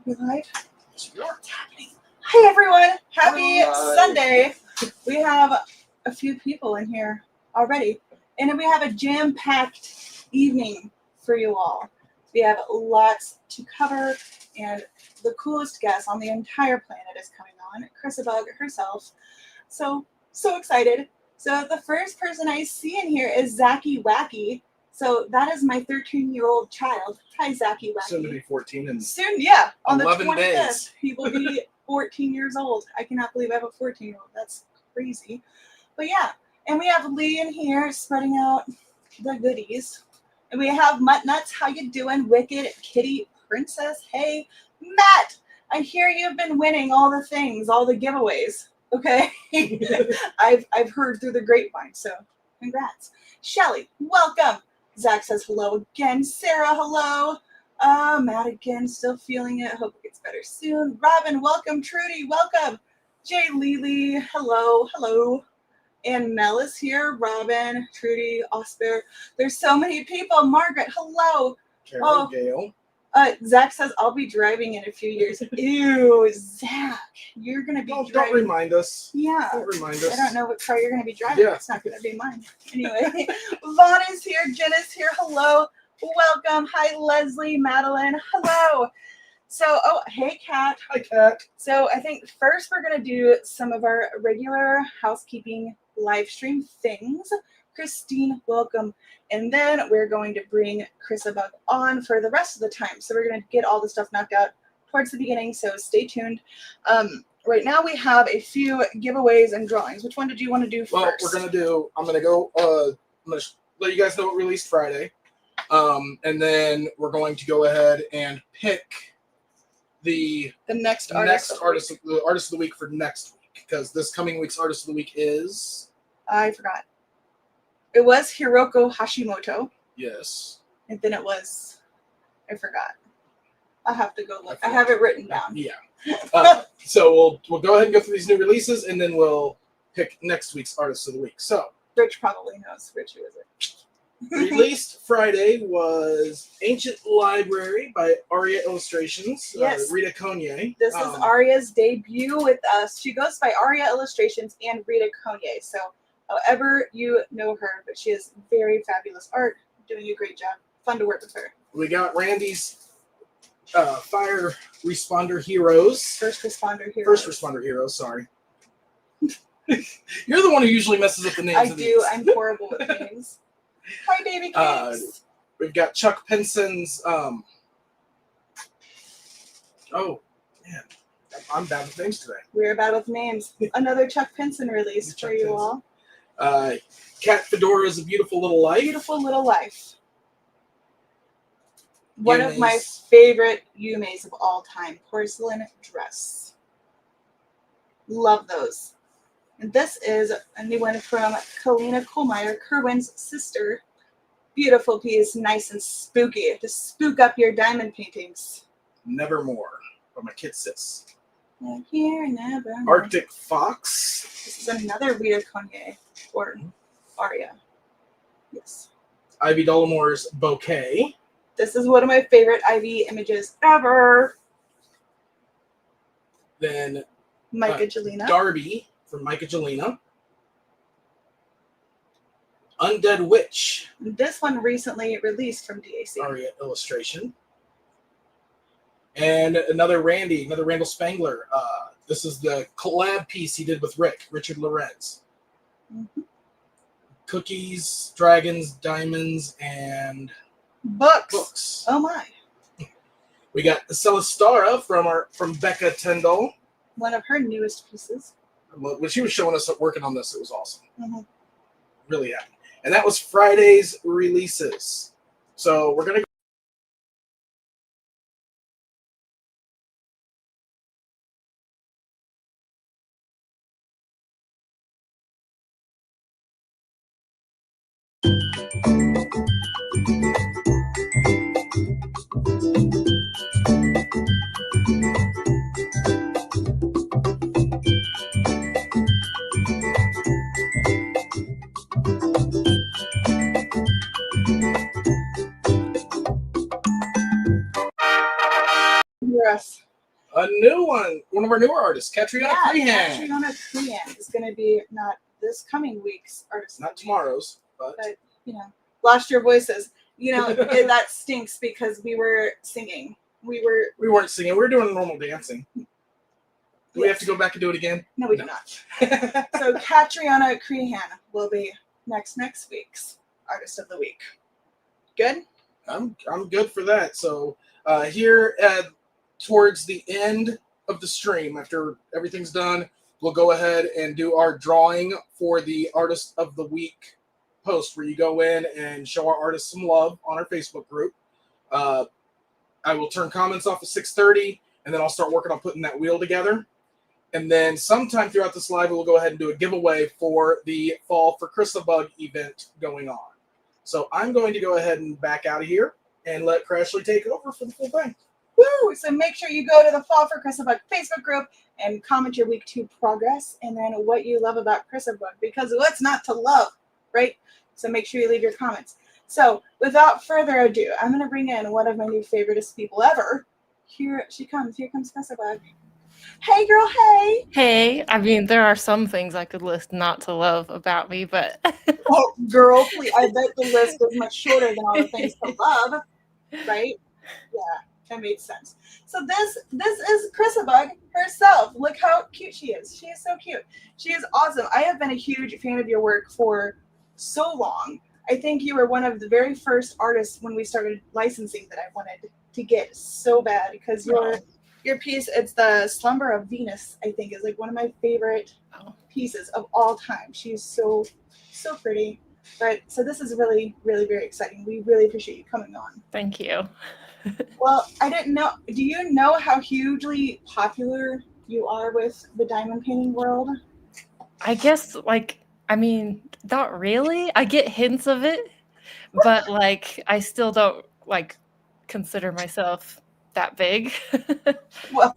We live? What's happening? Hi everyone! Happy Sunday! We have a few people in here already, and we have a jam-packed evening for you all. We have lots to cover, and the coolest guest on the entire planet is coming on, Chrissa Bug herself. So excited. So the first person I see in here is Zachy Wacky. So that is my 13-year-old child. Hi, Zachy Wacky. Soon to be 14 and soon, yeah. On the 11 25th, days. He will be 14 years old. I cannot believe I have a 14-year-old. That's crazy. But yeah, and we have Lee in here spreading out the goodies. And we have Mutt Nuts. How you doing? Wicked Kitty Princess. Hey, Matt. I hear you've been winning all the things, all the giveaways. Okay, I've heard through the grapevine. So congrats, Shelly. Welcome. Zach says hello again. Sarah, hello. Matt again, still feeling it. Hope it gets better soon. Robin, welcome. Trudy, welcome. Jay Lely, hello, hello. And Mel is here. Robin, Trudy, Oscar. There's so many people. Margaret, hello. Carol, Gail. Zach says I'll be driving in a few years. Ew, Zach, you're gonna be driving. Don't remind us. Yeah. Don't remind us. I don't know what car you're gonna be driving. Yeah. It's not gonna be mine. Anyway, Vaughn is here. Jen is here. Hello. Welcome. Hi, Leslie, Madeline. Hello. So, hey, Kat. Hi, Kat. So I think first we're gonna do some of our regular housekeeping live stream things. Christine, welcome. And then we're going to bring Chrissa Bug on for the rest of the time. So we're going to get all the stuff knocked out towards the beginning, so stay tuned. Right now we have a few giveaways and drawings. Which one did you want to do first? Well, I'm going to let you guys know what released Friday. And then we're going to go ahead and pick the next artist of the week for next week. Because this coming week's artist of the week is... I forgot. It was Hiroko Hashimoto. Yes. And then it was, I forgot. I'll have to go look. I have it written down. Yeah. So we'll go ahead and go through these new releases, and then we'll pick next week's artist of the week. So Rich probably knows. Rich, who is it? Released Friday was Ancient Library by Aria Illustrations. Yes. Rita Conye. This is Aria's debut with us. She goes by Aria Illustrations and Rita Conye. So however you know her, but she has very fabulous art, doing a great job. Fun to work with her. We got Randy's Fire Responder Heroes. First Responder Heroes, sorry. You're the one who usually messes up the names of these. I'm horrible with names. Hi, baby cakes. We've got Chuck Penson's, oh, man. I'm bad with names today. We're bad with names. Another Chuck Penson release for you all. Cat Fedora's A Beautiful Little Life. Beautiful Little Life. One of my favorite Yumeis of all time. Porcelain Dress. Love those. And this is a new one from Kalina Kohlmeyer, Kerwin's sister. Beautiful piece, nice and spooky. To spook up your diamond paintings. Nevermore by my kid sis. Here, never. Arctic Fox. This is another Rita Conye or Aria. Yes. Ivy Dollamore's Bouquet. This is one of my favorite Ivy images ever. Then Micah Jelena. Darby from Micah Jelena. Undead Witch. This one recently released from DAC. Aria Illustration. And another Randall Spangler. This is the collab piece he did with Richard Lorenz. Mm-hmm. Cookies, dragons, diamonds, and books. Oh my! We got Celestara from Becca Tyndall. One of her newest pieces. When she was showing us working on this, it was awesome. Mm-hmm. Really happy. And that was Friday's releases. So we're gonna go. Yes. A new one of our newer artists, Katriona Freehan. Katriona Freehan is going to be not this coming week's artist. Not tomorrow's, but lost your voices. That stinks because we were singing. We weren't singing. We were doing normal dancing. Do we have to go back and do it again? No, we do not. So Katriona Freehan will be next week's artist of the week. Good? I'm good for that. So here towards the end of the stream, after everything's done, we'll go ahead and do our drawing for the artist of the week post, where you go in and show our artists some love on our Facebook group. I will turn comments off at 6:30, and then I'll start working on putting that wheel together. And then sometime throughout this live, we'll go ahead and do a giveaway for the Fall for Chrissa Bug event going on. So I'm going to go ahead and back out of here and let Crashly take over for the full thing. Woo! So make sure you go to the Fall for Chrissa Bug Facebook group and comment your week 2 progress and then what you love about Chrissa Bug, because what's not to love, right? So make sure you leave your comments. So without further ado, I'm going to bring in one of my new favoriteest people ever. Here she comes. Here comes Chrissa Bug. Hey, girl. Hey. Hey. I mean, there are some things I could list not to love about me, but... Oh, girl, please. I bet the list is much shorter than all the things to love, right? Yeah, that made sense. So this is Chrissa Bug herself. Look how cute she is. She is so cute. She is awesome. I have been a huge fan of your work for so long. I think you were one of the very first artists when we started licensing that I wanted to get so bad, because your piece, it's the Slumber of Venus, I think, is like one of my favorite pieces of all time. She's so pretty. But so this is really, really very exciting. We really appreciate you coming on. Thank you. Well, I didn't know. Do you know how hugely popular you are with the diamond painting world? I guess, not really. I get hints of it, but I still don't consider myself that big. Well,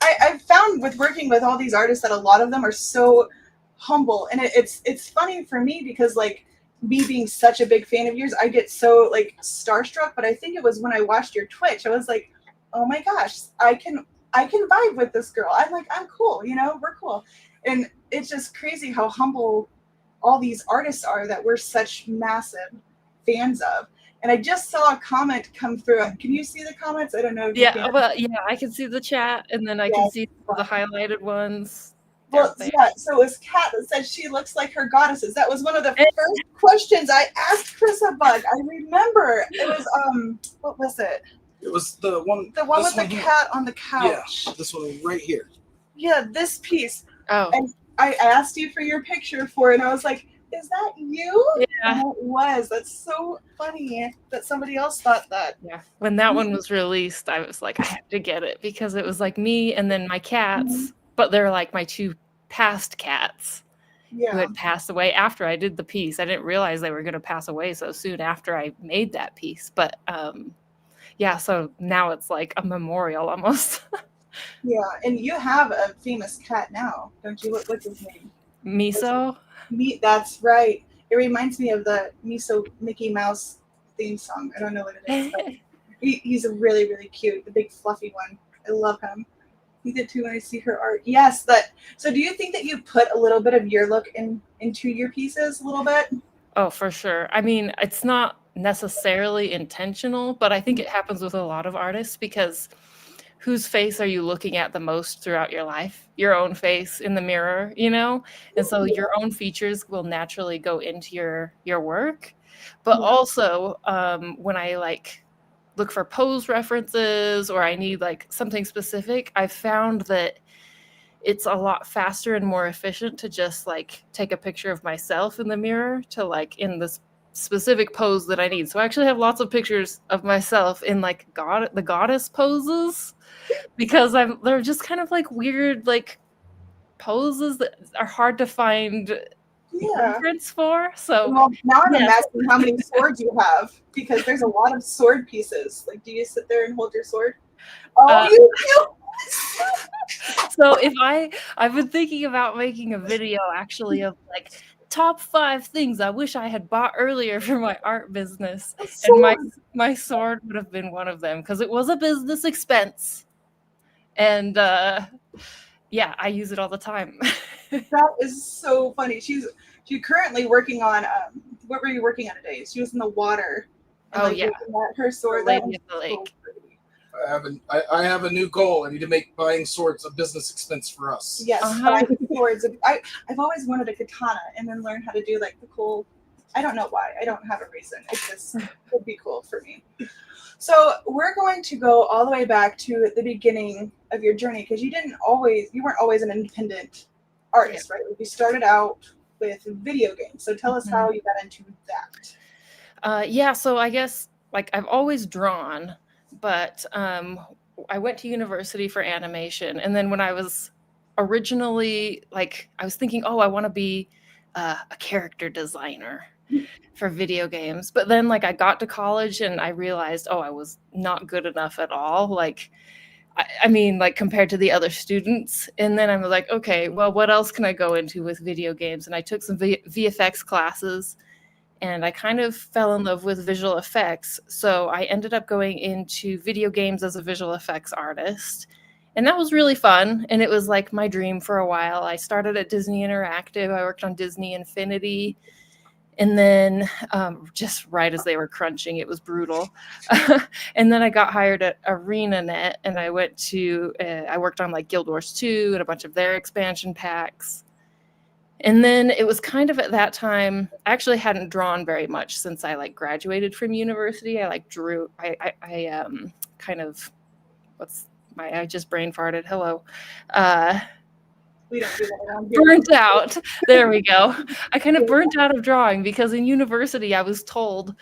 I've found with working with all these artists that a lot of them are so humble, and it's funny for me because me being such a big fan of yours, I get so starstruck. But I think it was when I watched your Twitch, I was like, oh my gosh, I can vibe with this girl. I'm cool, we're cool. And it's just crazy how humble all these artists are that we're such massive fans of. And I just saw a comment come through. Can you see the comments? I don't know if you can. Well, yeah, I can see the chat, and then I can see the highlighted ones. Well, yeah, so it was Kat that said she looks like her goddesses. That was one of the first questions I asked Chrissa Bug. I remember. It was, what was it? It was the one with the cat on the couch. Yeah, this one right here. Yeah, this piece. Oh. And I asked you for your picture for it, and I was like, is that you? Yeah. And it was. That's so funny that somebody else thought that. Yeah. When that one was released, I was like, I had to get it because it was me and then my cats, but they're my 2 past cats who had passed away after I did the piece. I didn't realize they were going to pass away so soon after I made that piece. But so now it's a memorial almost. Yeah, and you have a famous cat now, don't you? What's his name? Miso? That's right. It reminds me of the Miso Mickey Mouse theme song. I don't know what it is, but he's a really, really cute, the big fluffy one. I love him. You did too when I see her art. Yes, so do you think that you put a little bit of your look into your pieces a little bit? Oh, for sure. I mean, it's not necessarily intentional, but I think it happens with a lot of artists because whose face are you looking at the most throughout your life? Your own face in the mirror, And so your own features will naturally go into your work. But also, when I look for pose references or I need something specific, I've found that it's a lot faster and more efficient to just take a picture of myself in the mirror to in this specific pose that I need. So I actually have lots of pictures of myself in the goddess poses because they're just kind of weird poses that are hard to find reference for. So now I'm imagining how many swords you have, because there's a lot of sword pieces. Do you sit there and hold your sword? Oh, you do. So I've been thinking about making a video actually of top 5 things I wish I had bought earlier for my art business. And my sword would have been one of them because it was a business expense. And yeah, I use it all the time. That is so funny. She's currently working on what were you working on today? She was in the water and Oh, yeah. looking at her sword. The That Lady of the was so Lake. pretty. I have a new goal. I need to make buying swords a business expense for us. Yes, Uh-huh. buying swords. I've always wanted a katana and then learn how to do like the cool. I don't know why. I don't have a reason. It just would be cool for me. So we're going to go all the way back to the beginning of your journey because you weren't always an independent artist, right? You started out with video games. So tell us how you got into that. Yeah, so I guess like I've always drawn, but I went to university for animation, and then when I was originally like I was thinking, oh, I want to be a character designer for video games, but then like I got to college and I realized, oh, I was not good enough at all. Like I mean, like compared to the other students. And then I'm like, okay, well, what else can I go into with video games? And I took some VFX classes and I kind of fell in love with visual effects. So I ended up going into video games as a visual effects artist. And that was really fun. And it was like my dream for a while. I started at Disney Interactive. I worked on Disney Infinity. And then just right as they were crunching, it was brutal. And then I got hired at ArenaNet, and I worked on like Guild Wars 2 and a bunch of their expansion packs. And then it was kind of at that time, I actually hadn't drawn very much since I like graduated from university. I like drew, I kind of, I just brain farted. Hello. We don't do that around here. Burnt out. There we go. I kind of burnt out of drawing because in university I was told,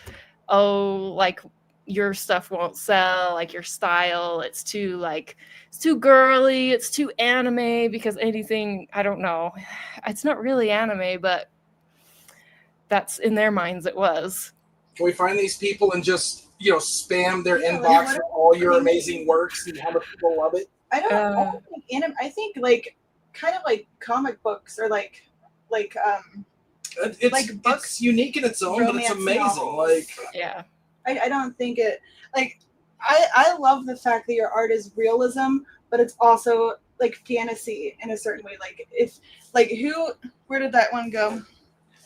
oh, like your stuff won't sell, like your style, it's too girly, it's too anime, because anything, I don't know, it's not really anime, but that's in their minds it was. Can we find these people and just spam their inbox with all your amazing works and how much people love it? I don't think anime. I think like kind of like comic books or like it's unique in its own, but it's amazing. Novels. Like, yeah, I don't think it like I love the fact that your art is realism, but it's also like fantasy in a certain way. Like if like where did that one go?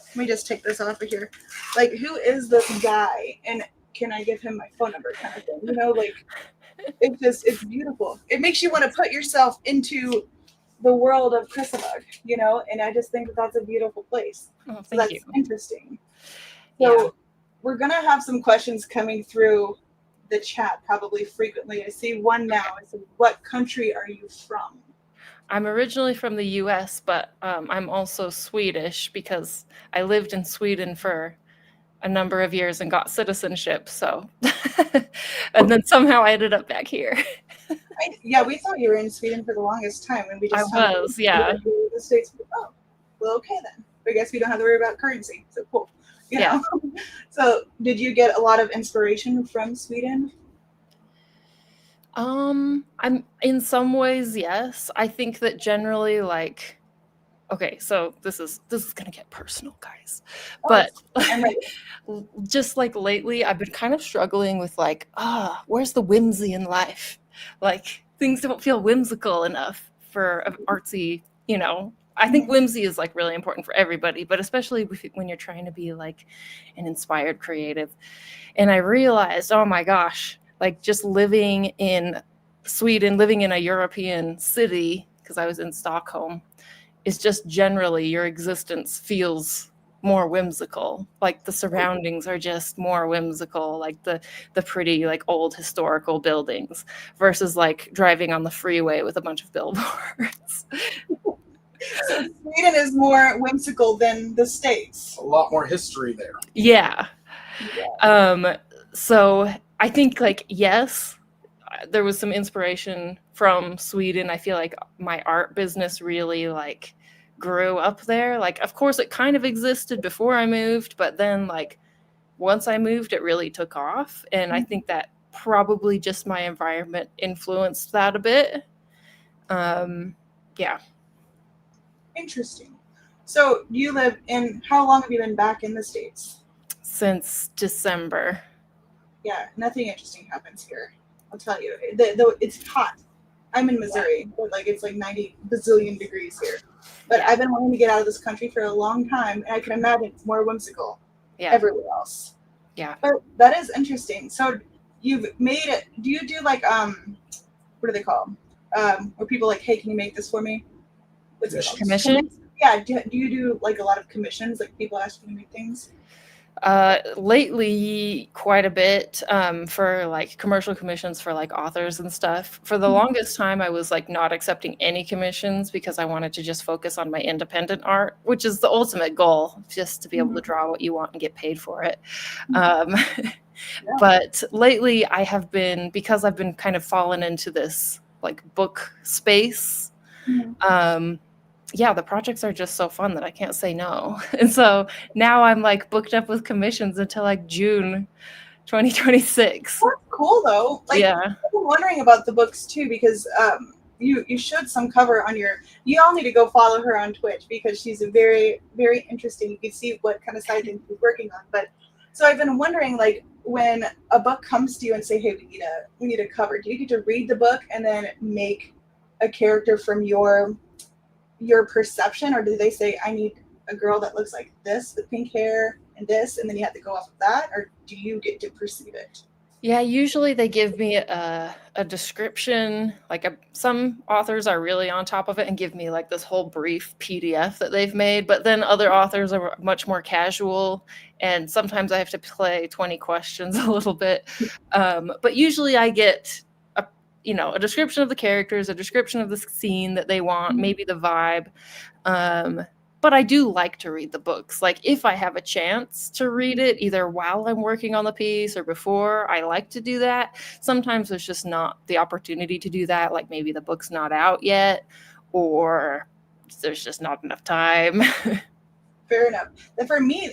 Let me just take this off of here. Like who is this guy and can I give him my phone number kind of thing? Like it's beautiful. It makes you want to put yourself into the world of Chrissa Bug, and I just think that that's a beautiful place. oh, So that's you. interesting. So Yeah. we're going to have some questions coming through the chat probably frequently. I see one now. It says, what country are you from? I'm originally from the US, but I'm also Swedish because I lived in Sweden for a number of years and got citizenship. So, and then somehow I ended up back here. Yeah, we thought you were in Sweden for the longest time, and we just yeah. The States. Oh, well, okay then. I guess we don't have to worry about currency. So cool. Yeah. So, did you get a lot of inspiration from Sweden? I'm in some ways, yes. I think that generally, like, okay, so this is gonna get personal, guys. But just like lately, I've been kind of struggling with like, where's the whimsy in life? Like things don't feel whimsical enough for artsy, I think whimsy is like really important for everybody, but especially when you're trying to be like an inspired creative. And I realized, oh my gosh, like just living in Sweden, living in a European city, because I was in Stockholm, is just generally your existence feels more whimsical. Like the surroundings are just more whimsical, like the pretty like old historical buildings versus like driving on the freeway with a bunch of billboards. So Sweden is more whimsical than the States. A lot more history there. Yeah. So I think like, yes, there was some inspiration from Sweden. I feel like my art business really like grew up there. Like, of course it kind of existed before I moved, but then like once I moved, it really took off. And I think that probably just my environment influenced that a bit. Yeah. Interesting. So you live in, how long have you been back in the States? Since December. Yeah, nothing interesting happens here. I'll tell you. Though it's hot. I'm in Missouri, but like it's like 90 bazillion degrees here. But Yeah. I've been wanting to get out of this country for a long time, and I can imagine it's more whimsical Yeah. everywhere else. Yeah. But that is interesting. So you've made it. Do you do like what are they called? Where people like, hey, can you make this for me? What's it called? Commission? Yeah. Do you do like a lot of commissions? Like people ask you to make things? Lately, quite a bit for like commercial commissions for like authors and stuff. For the longest time, I was like not accepting any commissions because I wanted to just focus on my independent art, which is the ultimate goal, just to be able to draw what you want and get paid for it. But lately, I have been, because I've been kind of fallen into this like book space. Yeah, the projects are just so fun that I can't say no. And so now I'm like booked up with commissions until like June 2026. That's cool though. Like, Yeah. I've been wondering about the books too because you showed some cover on your. You all need to go follow her on Twitch because she's a very, very interesting. You can see what kind of side things she's working on. But so I've been wondering, like, when a book comes to you and say, "Hey, we need a cover," do you get to read the book and then make a character from your perception, or do they say, I need a girl that looks like this with pink hair and this, and then you have to go off of that, or do you get to perceive it? Yeah, usually they give me a description. Like some authors are really on top of it and give me like this whole brief PDF that they've made, but then other authors are much more casual, and sometimes I have to play 20 questions a little bit. But usually I get a description of the characters, a description of the scene that they want, maybe the vibe. But I do like to read the books. Like if I have a chance to read it, either while I'm working on the piece or before, I like to do that. Sometimes there's just not the opportunity to do that. Like maybe the book's not out yet, or there's just not enough time. Fair enough. And for me,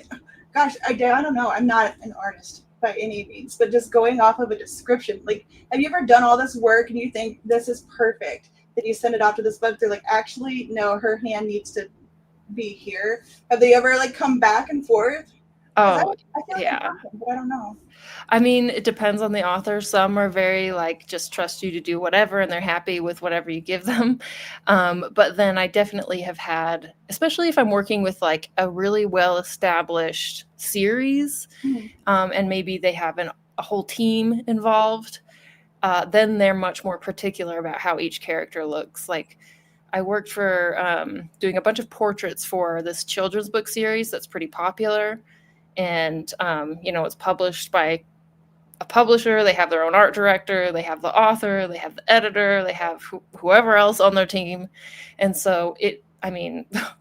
gosh, I don't know. I'm not an artist by any means, but just going off of a description, like, have you ever done all this work and you think this is perfect? Then you send it off to this book. They're like, actually, no, her hand needs to be here. Have they ever like come back and forth? I feel like Yeah. but I don't know. I mean, it depends on the author. Some are very like just trust you to do whatever, and they're happy with whatever you give them. But then I definitely have had, especially if I'm working with like a really well-established series, and maybe they have a whole team involved, then they're much more particular about how each character looks. Like I worked for doing a bunch of portraits for this children's book series that's pretty popular. And, it's published by a publisher. They have their own art director. They have the author. They have the editor. They have whoever else on their team. And so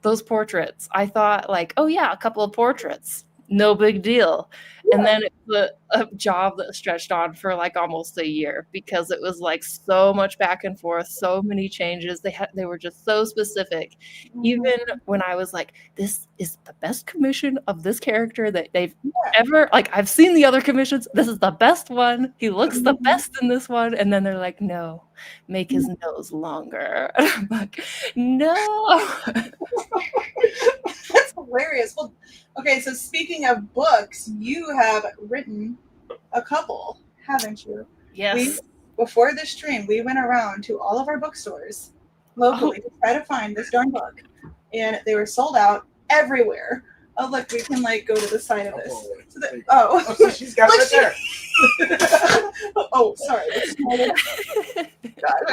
those portraits, I thought like, oh yeah, a couple of portraits, no big deal. Yeah. And then it was a job that stretched on for like almost a year because it was like so much back and forth, so many changes. They were just so specific. Even when I was like, this is the best commission of this character that they've ever, like, I've seen the other commissions. This is the best one. He looks the best in this one. And then they're like, no, make his nose longer. And I'm like, no. That's hilarious. Well, okay, so speaking of books, you have written a couple, haven't you? Yes. Before this stream, we went around to all of our bookstores locally to try to find this darn book, and they were sold out everywhere. Oh, look, we can like go to the side of this. So she's got it right there. Oh, sorry.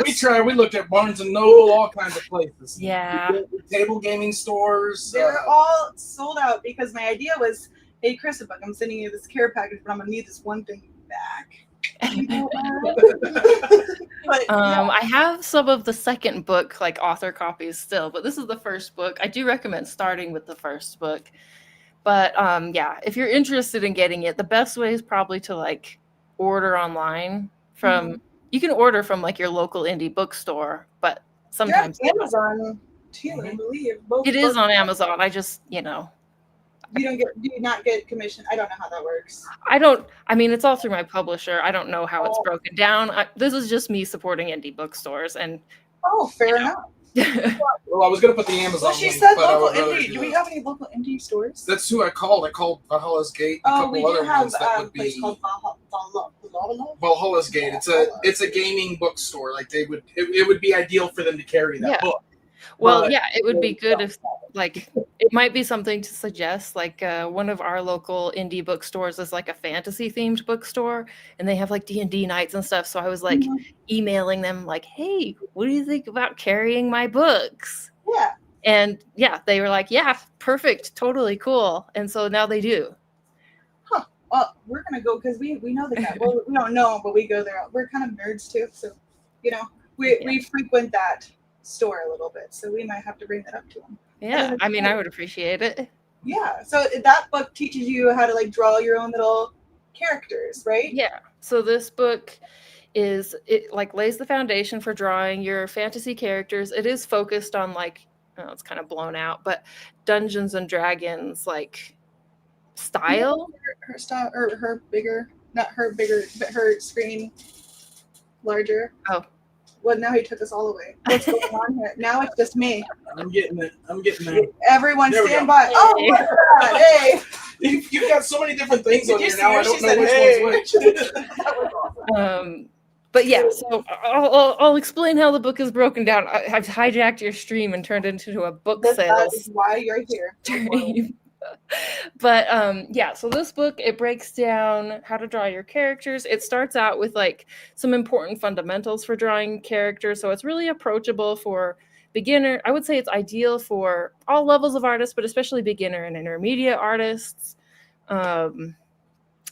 We tried. We looked at Barnes and Noble, all kinds of places. Yeah. Table gaming stores. They were all sold out because my idea was, hey, CHRISSA Bug, I'm sending you this care package, but I'm gonna need this one thing back. But, I have some of the second book, like author copies still, but this is the first book. I do recommend starting with the first book. But if you're interested in getting it, the best way is probably to like order online from. You can order from like your local indie bookstore, but sometimes Amazon too, I believe. It is on Amazon. I just do you not get commission? I don't know how that works. It's all through my publisher. I don't know how it's broken down. This is just me supporting indie bookstores, and fair enough. Well, I was gonna put the Amazon. Well, she link, said but I local would rather indie. do Do we that. have any local indie stores? That's who I called. I called Valhalla's Gate. And a Oh, couple we do other have ones that a would place be called Valhalla. Valhalla's Gate. It's a gaming bookstore. Like it would be ideal for them to carry that Yeah. book. Well, But- yeah, it would be good if, like, it might be something to suggest. Like, one of our local indie bookstores is like a fantasy themed bookstore, and they have like D&D nights and stuff. So I was like emailing them, like, "Hey, what do you think about carrying my books?" Yeah. And yeah, they were like, "Yeah, perfect, totally cool." And so now they do. Well, we're gonna go because we know the guy. Well, we don't know him, but we go there. We're kind of nerds too, so we frequent that store a little bit, so we might have to bring that up to him. Yeah, I mean, I would appreciate it. Yeah. So that book teaches you how to like draw your own little characters, right? Yeah. So this book it like lays the foundation for drawing your fantasy characters. It is focused on like, oh, it's kind of blown out, but Dungeons and Dragons like style. Her style, or her bigger, not her bigger, but her screen larger. Oh. Well, now he took us all away. What's going on here? Now it's just me. I'm getting it. Everyone There we stand go. by. Oh, look at that. Hey. You've got so many different things Did on you here see now. her? I don't She know said, which "Hey." one's which. That was awesome. But yeah, so I'll explain how the book is broken down. I've hijacked your stream and turned it into a book That sales is why you're here. stream. But yeah, so this book, it breaks down how to draw your characters. It starts out with like some important fundamentals for drawing characters, so it's really approachable for beginner. I would say it's ideal for all levels of artists, but especially beginner and intermediate artists.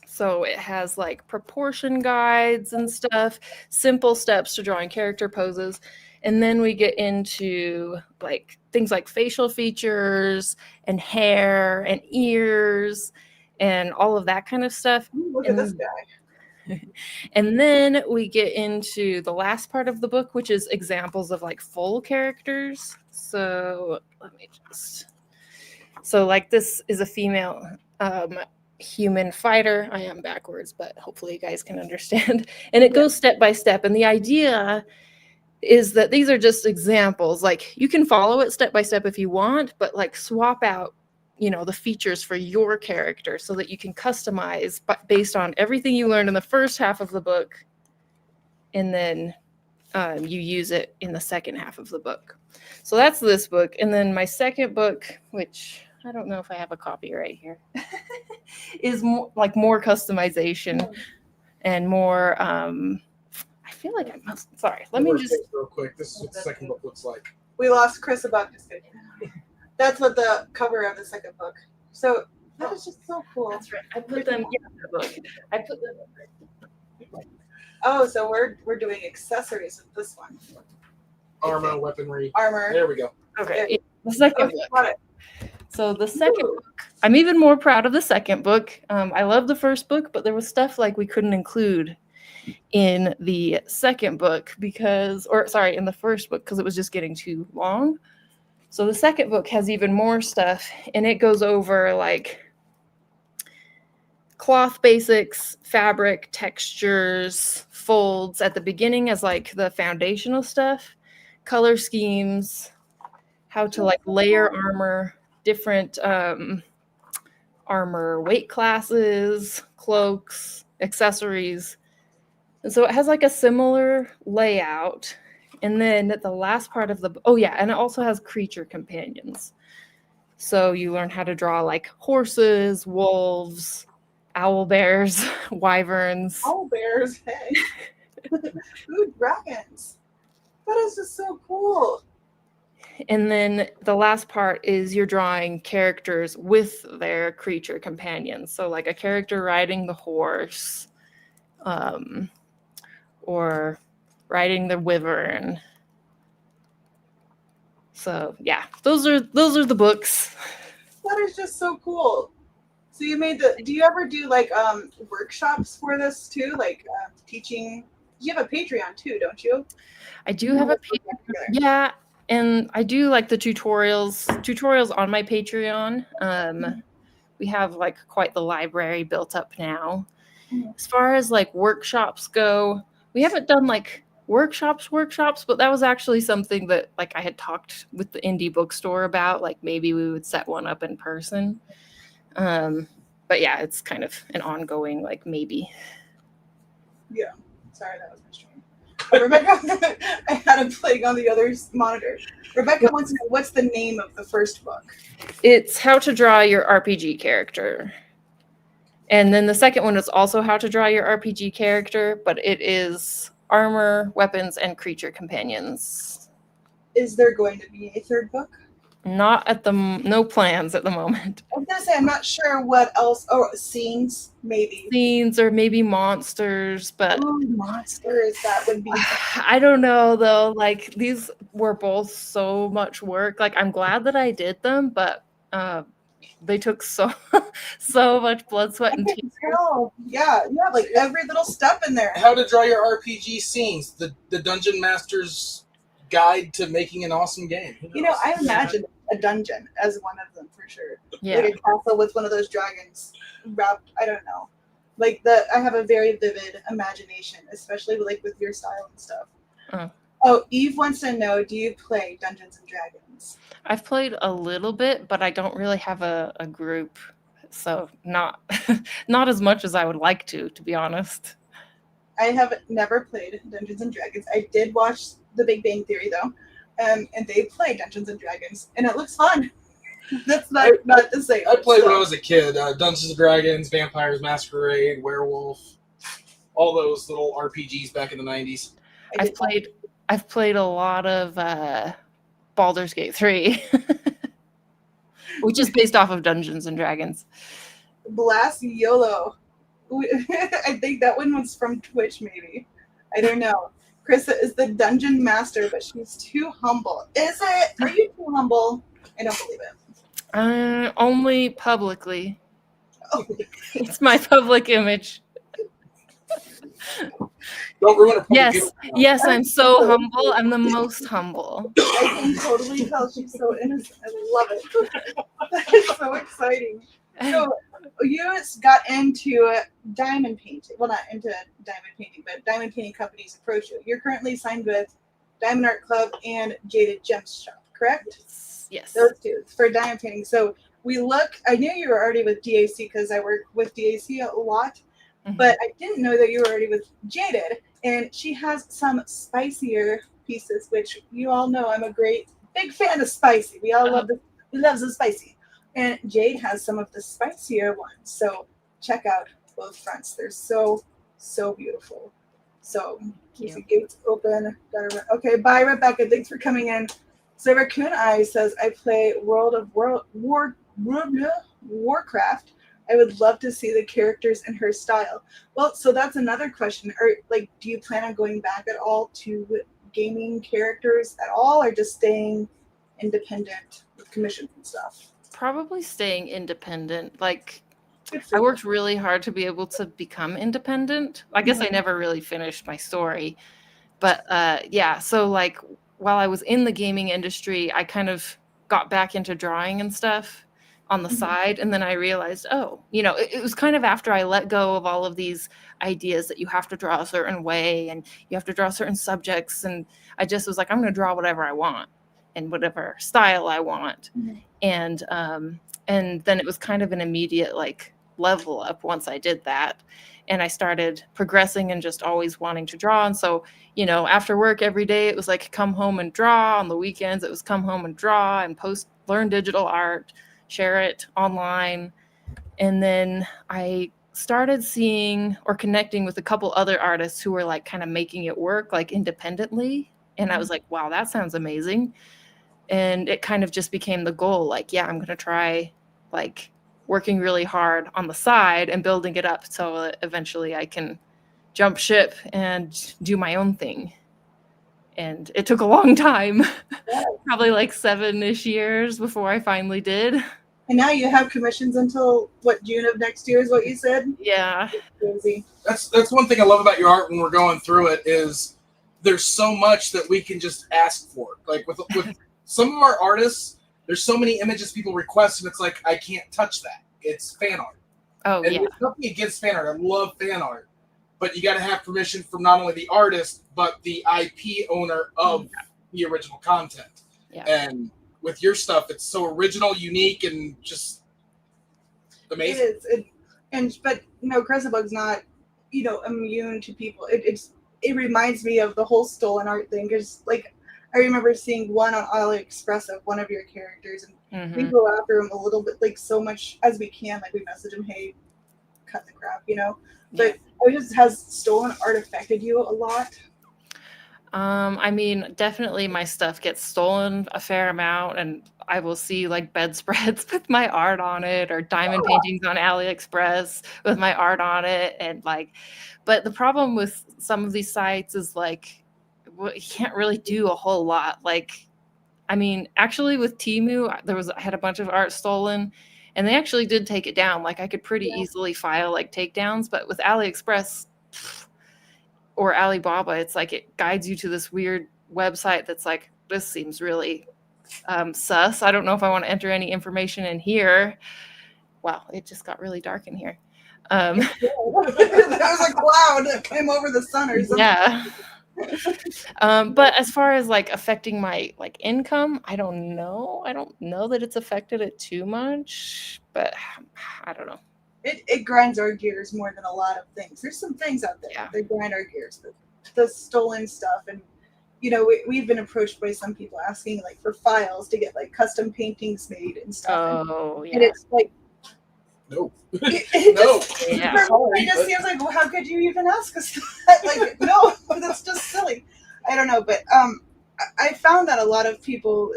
So it has like proportion guides and stuff, simple steps to drawing character poses. And then we get into like things like facial features and hair and ears and all of that kind of stuff. Ooh, look at this guy. And then we get into the last part of the book, which is examples of like full characters. So let me just. So like this is a female human fighter. I am backwards, but hopefully you guys can understand. And it goes step by step. And the idea is that these are just examples. Like you can follow it step by step if you want, but like swap out, the features for your character so that you can customize based on everything you learned in the first half of the book. And then you use it in the second half of the book. So that's this book. And then my second book, which I don't know if I have a copy right here, is more customization and more. I feel like I must. Sorry, let me just real quick. This is what the second book looks like. We lost Chrissa Bug. Just kidding. That's what the cover of the second book. So that is just so cool. That's right. I put them in the book. I put them. Oh, so we're doing accessories with this one. Armor, weaponry. Armor. There we go. Okay. The second Oh, book. got it. So the second book, I'm even more proud of the second book. I love the first book, but there was stuff like we couldn't include in the second book in the first book because it was just getting too long. So the second book has even more stuff, and it goes over like cloth basics, fabric, textures, folds at the beginning as like the foundational stuff, color schemes, how to like layer armor, different armor weight classes, cloaks, accessories. And so it has like a similar layout. And then the last part of and it also has creature companions. So you learn how to draw like horses, wolves, owl bears, wyverns. Owl bears, hey. Ooh, dragons. That is just so cool. And then the last part is you're drawing characters with their creature companions. So like a character riding the horse, or riding the wyvern. So yeah, those are the books. That is just so cool. So you made do you ever do like workshops for this too? Like teaching? You have a Patreon too, don't you? I do have a Patreon. Yeah, and I do like the tutorials on my Patreon. We have like quite the library built up now. As far as like workshops go, we haven't done like workshops, but that was actually something that like I had talked with the indie bookstore about, like maybe we would set one up in person. But yeah, it's kind of an ongoing like maybe. Yeah. Sorry, that was my stream. Rebecca, I had it playing on the other monitor. Rebecca wants to know what's the name of the first book. It's How to Draw Your RPG Character. And then the second one is also How to Draw Your RPG Character, but it is Armor, Weapons, and Creature Companions. Is there going to be a third book? Not at the no plans at the moment. I was gonna say I'm not sure what else. Oh, scenes maybe. Scenes or maybe monsters, but Ooh, monsters. That would be. I don't know though. Like these were both so much work. Like I'm glad that I did them, but they took so much blood, sweat, and tears. Yeah, like every little step in there. How to Draw Your RPG Scenes, the Dungeon Master's Guide to Making an Awesome Game. You know, I imagine a dungeon as one of them for sure. Yeah. Like a castle with one of those dragons wrapped. I don't know. Like I have a very vivid imagination, especially like with your style and stuff. Oh, Eve wants to know: do you play Dungeons and Dragons? I've played a little bit, but I don't really have a group, so not not as much as I would like to be honest. I have never played Dungeons and Dragons. I did watch The Big Bang Theory though, and they play Dungeons and Dragons, and it looks fun. That's not to say. I played when I was a kid. Dungeons and Dragons, Vampires Masquerade, Werewolf, all those little RPGs back in the 90s. I've played a lot of Baldur's Gate 3, which is based off of Dungeons and Dragons. Blast YOLO. I think that one was from Twitch, maybe. I don't know. Chrissa is the dungeon master, but she's too humble. Is it? Are you too humble? I don't believe it. Only publicly. Oh. It's my public image. Don't ruin a public Yes, I'm so humble. I'm the most humble. I can totally tell she's so innocent. I love it. That is so exciting. So you got into diamond painting. Well, not into diamond painting, but diamond painting companies approach you. You're currently signed with Diamond Art Club and Jaded Gems Shop, correct? Yes. Those two for diamond painting. So I knew you were already with DAC because I work with DAC a lot, but I didn't know that you were already with Jaded. And she has some spicier pieces, which you all know I'm a big fan of spicy. We all love the spicy. And Jade has some of the spicier ones. So check out both fronts. They're so beautiful. So keep the gates open. Okay, bye Rebecca. Thanks for coming in. So Raccoon Eye says, I play World of Warcraft. I would love to see the characters in her style. Well, so that's another question. Do you plan on going back at all to gaming characters at all, or just staying independent with commissions and stuff? Probably staying independent. Like, I worked really hard to be able to become independent. I guess I never really finished my story. But yeah, so like while I was in the gaming industry, I kind of got back into drawing and stuff on the side. And then I realized, it was kind of after I let go of all of these ideas that you have to draw a certain way and you have to draw certain subjects. And I just was like, I'm going to draw whatever I want and whatever style I want. And then it was kind of an immediate like level up once I did that. And I started progressing and just always wanting to draw. And so, after work every day, it was like come home and draw. On the weekends, it was come home and draw and learn digital art, share it online. And then I started seeing or connecting with a couple other artists who were like kind of making it work like independently. And I was like, wow, that sounds amazing. And it kind of just became the goal. Like, yeah, I'm going to try like working really hard on the side and building it up so eventually I can jump ship and do my own thing. And it took a long time, probably like 7-ish years before I finally did. And now you have commissions until June of next year is what you said? Yeah. Crazy. That's one thing I love about your art when we're going through it is there's so much that we can just ask for. Like with some of our artists, there's so many images people request, and it's like, I can't touch that. It's fan art. Oh, and yeah. there's nothing against fan art. I love fan art. but you got to have permission from not only the artist, but the IP owner of the original content. Yeah. And with your stuff, it's so original, unique, and just amazing. It is. But Chrissa Bug's not, immune to people. It reminds me of the whole stolen art thing. Because like I remember seeing one on AliExpress of one of your characters, and we go after him a little bit, like so much as we can. Like we message him, hey, cut the crap, But has stolen art affected you a lot? I mean, definitely my stuff gets stolen a fair amount, and I will see like bedspreads with my art on it, or diamond paintings on AliExpress with my art on it, and like, but the problem with some of these sites is like, you can't really do a whole lot. Like, I mean, actually with Temu, I had a bunch of art stolen, and they actually did take it down. Like, I could pretty easily file like takedowns, but with AliExpress or Alibaba, it's like it guides you to this weird website that's like, this seems really sus. I don't know if I want to enter any information in here. Wow, it just got really dark in here. There was a cloud that came over the sun or something. Yeah. But as far as like affecting my like income, I don't know. I don't know that it's affected it too much, but I don't know. It grinds our gears more than a lot of things. There's some things out there that grind our gears, but the stolen stuff, and we've been approached by some people asking like for files to get like custom paintings made and stuff. Oh, yeah. And it's like, no, it just seems like, well, how could you even ask us that? Like, no, that's just silly. I don't know, but I found that a lot of people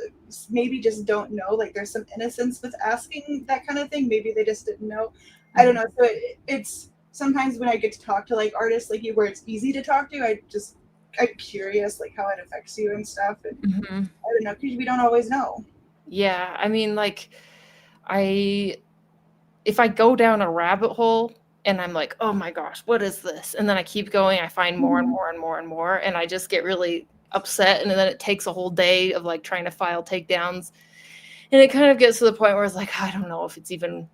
maybe just don't know. Like, there's some innocence with asking that kind of thing. Maybe they just didn't know. I don't know. So it's sometimes when I get to talk to like artists like you, where it's easy to talk to, I'm curious like how it affects you and stuff. And I don't know, because we don't always know. Yeah, I mean, like, if I go down a rabbit hole and I'm like, oh my gosh, what is this? And then I keep going, I find more and more and more and more, and I just get really upset. And then it takes a whole day of like trying to file takedowns. And it kind of gets to the point where it's like, I don't know if it's even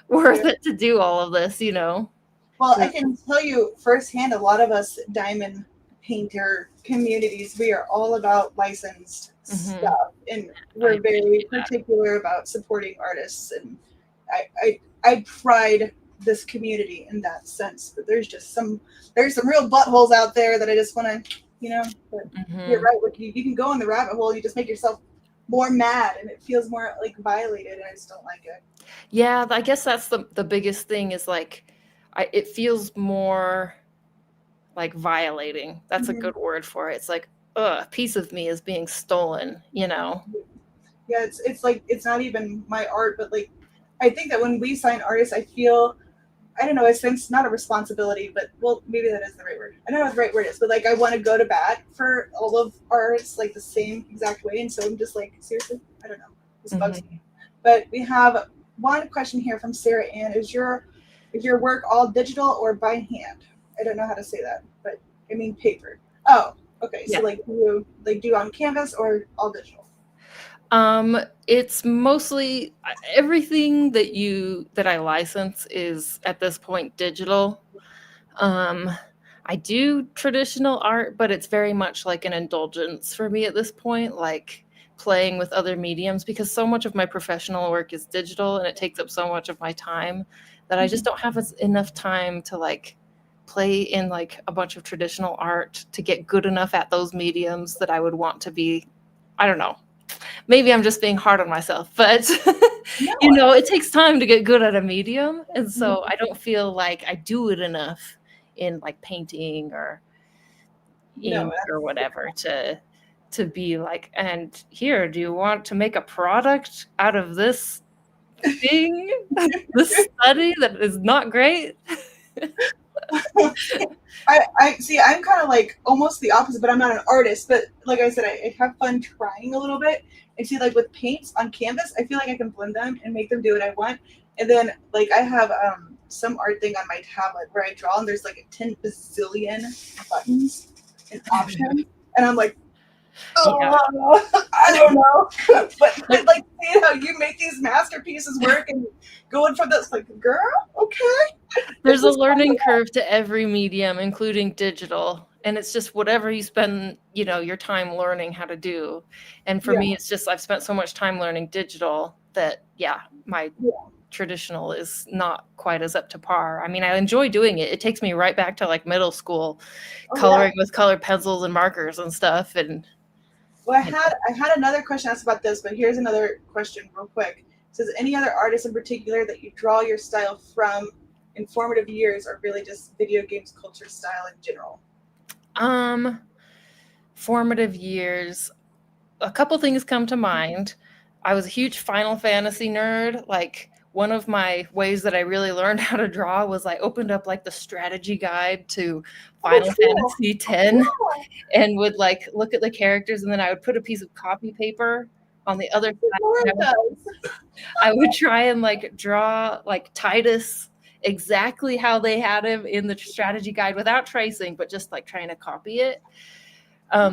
worth it to do all of this, Well, I can tell you firsthand, a lot of us diamond painter communities, we are all about licensed stuff, and we're very particular about supporting artists, and I pride this community in that sense. But there's some real buttholes out there that I just want to, but you're right. You can go in the rabbit hole, you just make yourself more mad, and it feels more like violated, and I just don't like it. Yeah, I guess that's the biggest thing is like, it feels more like violating. That's a good word for it. It's like, a piece of me is being stolen, Yeah, it's like, it's not even my art, but like, I think that when we sign artists, I feel, I don't know, it's not a responsibility, but well, maybe that is the right word. I don't know what the right word is, but like, I want to go to bat for all of artists like the same exact way. And so I'm just like, seriously, I don't know. This bugs me. But we have one question here from Sarah Ann. Is your work all digital or by hand? I don't know how to say that, but I mean paper. Oh, okay. So like, do you on canvas or all digital? It's mostly everything that I license is at this point digital. I do traditional art, but it's very much like an indulgence for me at this point, like playing with other mediums, because so much of my professional work is digital and it takes up so much of my time that I just don't have enough time to like play in like a bunch of traditional art to get good enough at those mediums that I would want to be. I don't know. Maybe I'm just being hard on myself, but it takes time to get good at a medium. And so I don't feel like I do it enough in like painting or ink or whatever to be like, and here, do you want to make a product out of this thing, this study that is not great? I see. I'm kind of like almost the opposite, but I'm not an artist. But like I said, I have fun trying a little bit. And see, like with paints on canvas, I feel like I can blend them and make them do what I want. And then like I have some art thing on my tablet where I draw, and there's like 10 bazillion buttons and options, and I'm like, Yeah. I don't know. But like seeing how you make these masterpieces work and going from this, like, girl, okay. There's a This is learning curve to every medium, including digital. And it's just whatever you spend, your time learning how to do. And for Yeah. me, it's just I've spent so much time learning digital that, my Yeah. traditional is not quite as up to par. I mean, I enjoy doing it. It takes me right back to like middle school, coloring with colored pencils and markers and stuff. And Well, I had another question asked about this, but here's another question real quick. It says, any other artists in particular that you draw your style from in formative years, or really just video games culture style in general? Formative years, a couple things come to mind. I was a huge Final Fantasy nerd. Like, one of my ways that I really learned how to draw was I opened up like the strategy guide to Final Fantasy X and would like look at the characters, and then I would put a piece of copy paper on the other side. I would try and like draw like Titus exactly how they had him in the strategy guide without tracing, but just like trying to copy it.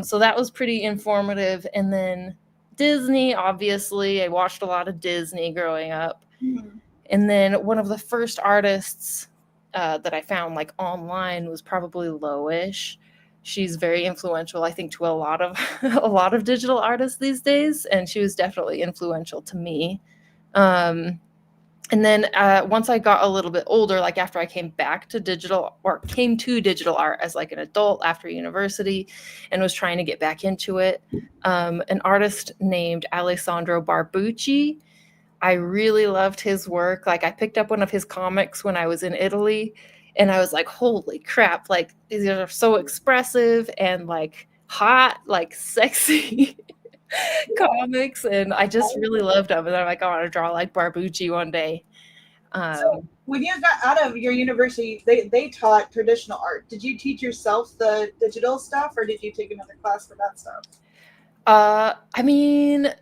So that was pretty informative. And then Disney, obviously, I watched a lot of Disney growing up. Mm-hmm. And then one of the first artists that I found like online was probably Loish. She's very influential, I think, to a lot of digital artists these days, and she was definitely influential to me. And then once I got a little bit older, like after I came to digital art as like an adult after university and was trying to get back into it, an artist named Alessandro Barbucci, I really loved his work. Like, I picked up one of his comics when I was in Italy, and I was like, holy crap, like these are so expressive and like hot, like sexy comics, and I just really loved them. And I'm like, I want to draw like Barbucci one day. So when you got out of your university, they taught traditional art. Did you teach yourself the digital stuff, or did you take another class for that stuff? I mean,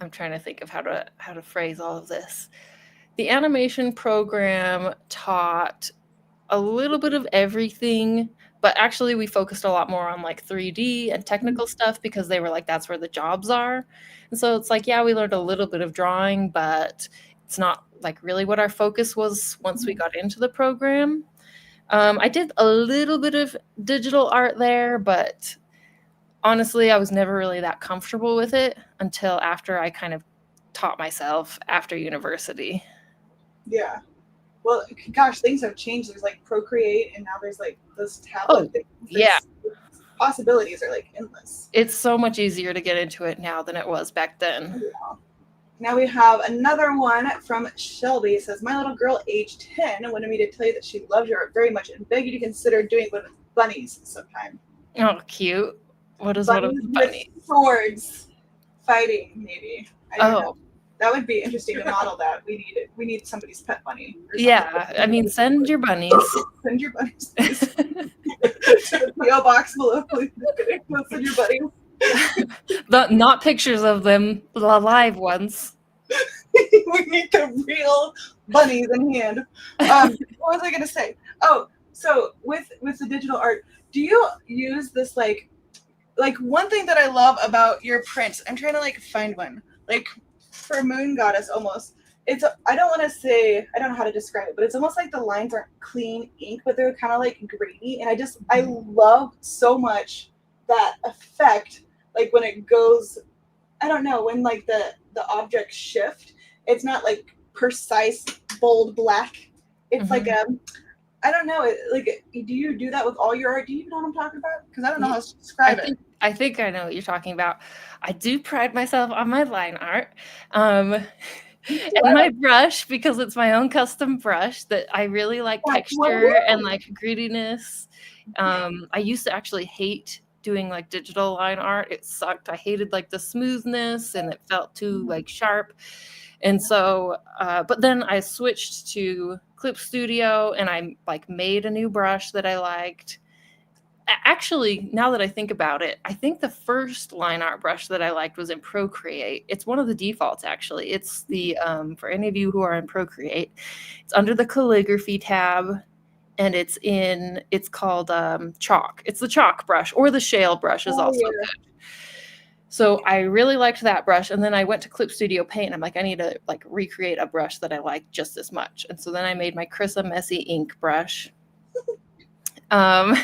I'm trying to think of how to phrase all of this. The animation program taught a little bit of everything, but actually we focused a lot more on like 3D and technical stuff because they were like, that's where the jobs are. And so it's like, yeah, we learned a little bit of drawing, but it's not like really what our focus was once we got into the program. I did a little bit of digital art there, but honestly, I was never really that comfortable with it until after I kind of taught myself after university. Yeah. Well, gosh, things have changed. There's like Procreate, and now there's like this tablet thing. Yeah. Possibilities are like endless. It's so much easier to get into it now than it was back then. Yeah. Now we have another one from Shelby. It says, my little girl, age 10, wanted me to tell you that she loves your art very much and beg you to consider doing one with bunnies sometime. Oh, cute. What is one of the bunnies? Swords fighting, maybe. I don't know. Oh, That would be interesting to model that. We need somebody's pet bunny. yeah. I mean, send your bunnies. Send your bunnies to the PO box below. Please send your bunnies. Not pictures of them, the live ones. We need the real bunnies in hand. What was I gonna say? Oh, so with the digital art, do you use this like one thing that I love about your prints? I'm trying to like find one. Like for Moon Goddess, almost. I don't want to say, I don't know how to describe it, but it's almost like the lines aren't clean ink, but they're kind of like grainy. And I love so much that effect. Like when it goes, I don't know, when like the objects shift, it's not like precise, bold black. It's like I don't know. Do you do that with all your art? Do you know what I'm talking about? Because I don't know how to describe it. I think I know what you're talking about. I do pride myself on my line art. And my brush, because it's my own custom brush that I really like texture and like grittiness. I used to actually hate doing like digital line art. It sucked. I hated like the smoothness and it felt too like sharp. And so, but then I switched to Clip Studio and I like made a new brush that I liked. Actually, now that I think about it, I think the first line art brush that I liked was in Procreate. It's one of the defaults, actually. It's the, for any of you who are in Procreate, it's under the calligraphy tab. and it's called chalk. It's the chalk brush, or the shale brush is also yeah. good. So I really liked that brush, and then I went to Clip Studio Paint. I'm like, I need to like recreate a brush that I like just as much. And so then I made my Chrissa Messy ink brush. I'm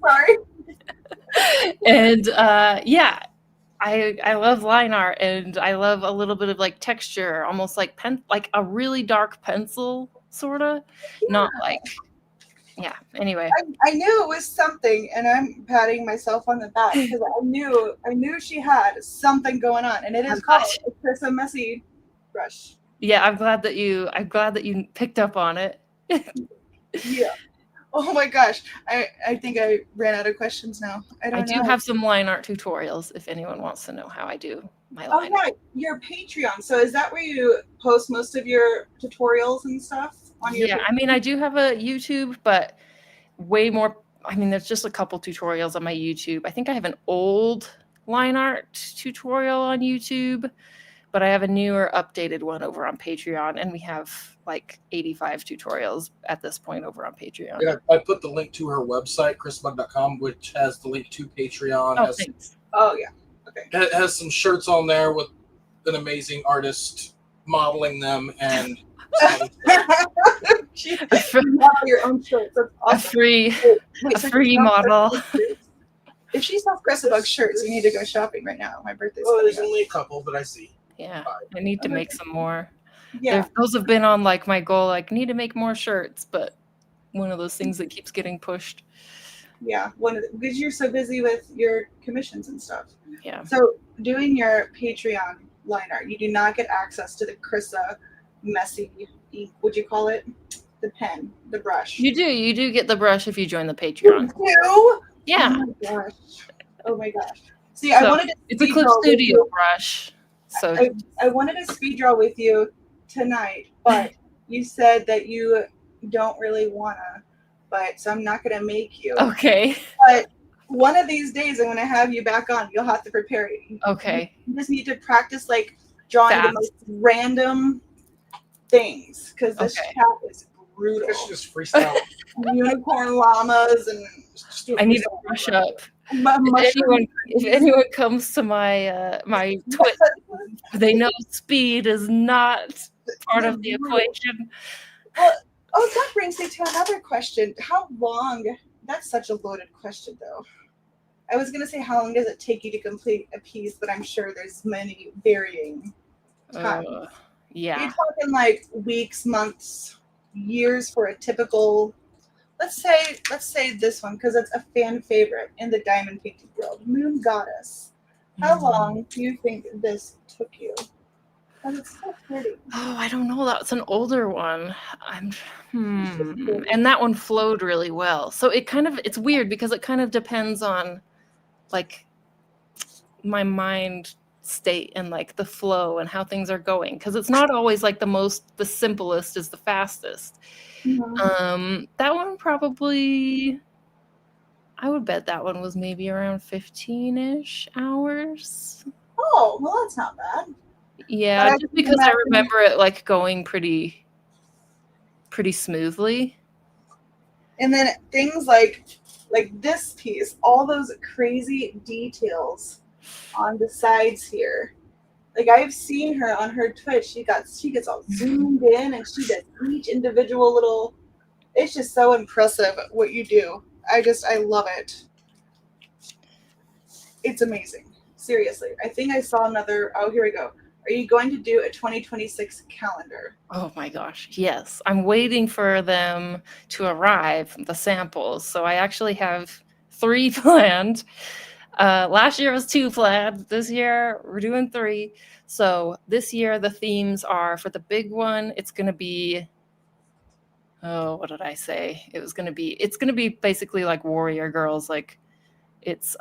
sorry. And yeah, I love line art, and I love a little bit of like texture, almost like like a really dark pencil, sorta. Not like, yeah. Anyway, I knew it was something, and I'm patting myself on the back because I knew she had something going on, and it is called a Chrissa Messy brush. yeah, I'm glad that you picked up on it. Yeah. Oh my gosh. I think I ran out of questions now. I do have some line art tutorials if anyone wants to know how I do my Oh line art. yeah, your Patreon. So is that where you post most of your tutorials and stuff on your? Yeah, I mean, I do have a YouTube, but way more. I mean, there's just a couple tutorials on my YouTube. I think I have an old line art tutorial on YouTube, but I have a newer, updated one over on Patreon, and we have like 85 tutorials at this point over on Patreon. Yeah, I put the link to her website, CHRISSABUG.com, which has the link to Patreon. Oh, thanks. Oh yeah. Okay. It has some shirts on there with an amazing artist modeling them, and model your own shirts. That's A awesome. free model. If she sells Chrissa Bug shirts, you need to go shopping right now. My birthday's Oh, there's coming up. only a couple, but I see. Yeah, I need to make some more. Yeah. Those have been on like my goal, like need to make more shirts, but one of those things that keeps getting pushed. Yeah. Because you're so busy with your commissions and stuff. Yeah. So doing your Patreon line art, you do not get access to the Chrissa Messy ink. Would you call it? The pen, the brush. You do get the brush if you join the Patreon. You do? Yeah. Oh my gosh. Oh my gosh. See, I wanted to. It's a speed Clip draw with Studio you. brush. So I wanted to speed draw with you tonight, but you said that you don't really wanna. But so I'm not gonna make you. okay. But one of these days, I'm gonna have you back on. You'll have to prepare it. Okay. You just need to practice like drawing the Fast. most random things because this Okay. chat is brutal. It's just freestyle. Unicorn llamas and Just do a I need to freestyle. brush up. mushroom. If anyone comes to my my Twitch, they know speed is not part of the equation. Oh, that brings me to another question. How long? That's such a loaded question, though. I was gonna say, how long does it take you to complete a piece? But I'm sure there's many varying times. Yeah. You're talking like weeks, months, years for a typical. Let's say this one because it's a fan favorite in the diamond painting world. Moon Goddess. How long do you think this took you? Because it's so pretty. Oh, I don't know. That's an older one. And that one flowed really well. So it's weird because it kind of depends on like my mind state and like the flow and how things are going. Because it's not always like the simplest is the fastest. Mhm. That one probably, I would bet that one was maybe around 15-ish hours. Oh, well, that's not bad. Yeah, But I just can because I imagine- remember it like going pretty smoothly. And then things like this piece, all those crazy details on the sides here. Like I've seen her on her Twitch. She gets all zoomed in and she does each individual little. It's just so impressive what you do. I love it. It's amazing. Seriously. I think I saw another. Oh, here we go. Are you going to do a 2026 calendar? Oh my gosh, yes. I'm waiting for them to arrive, the samples. So I actually have 3 planned. Last year was 2 planned. This year we're doing 3. So this year the themes are, for the big one, it's going to be, oh, what did I say? It's going to be basically like warrior girls. Like it's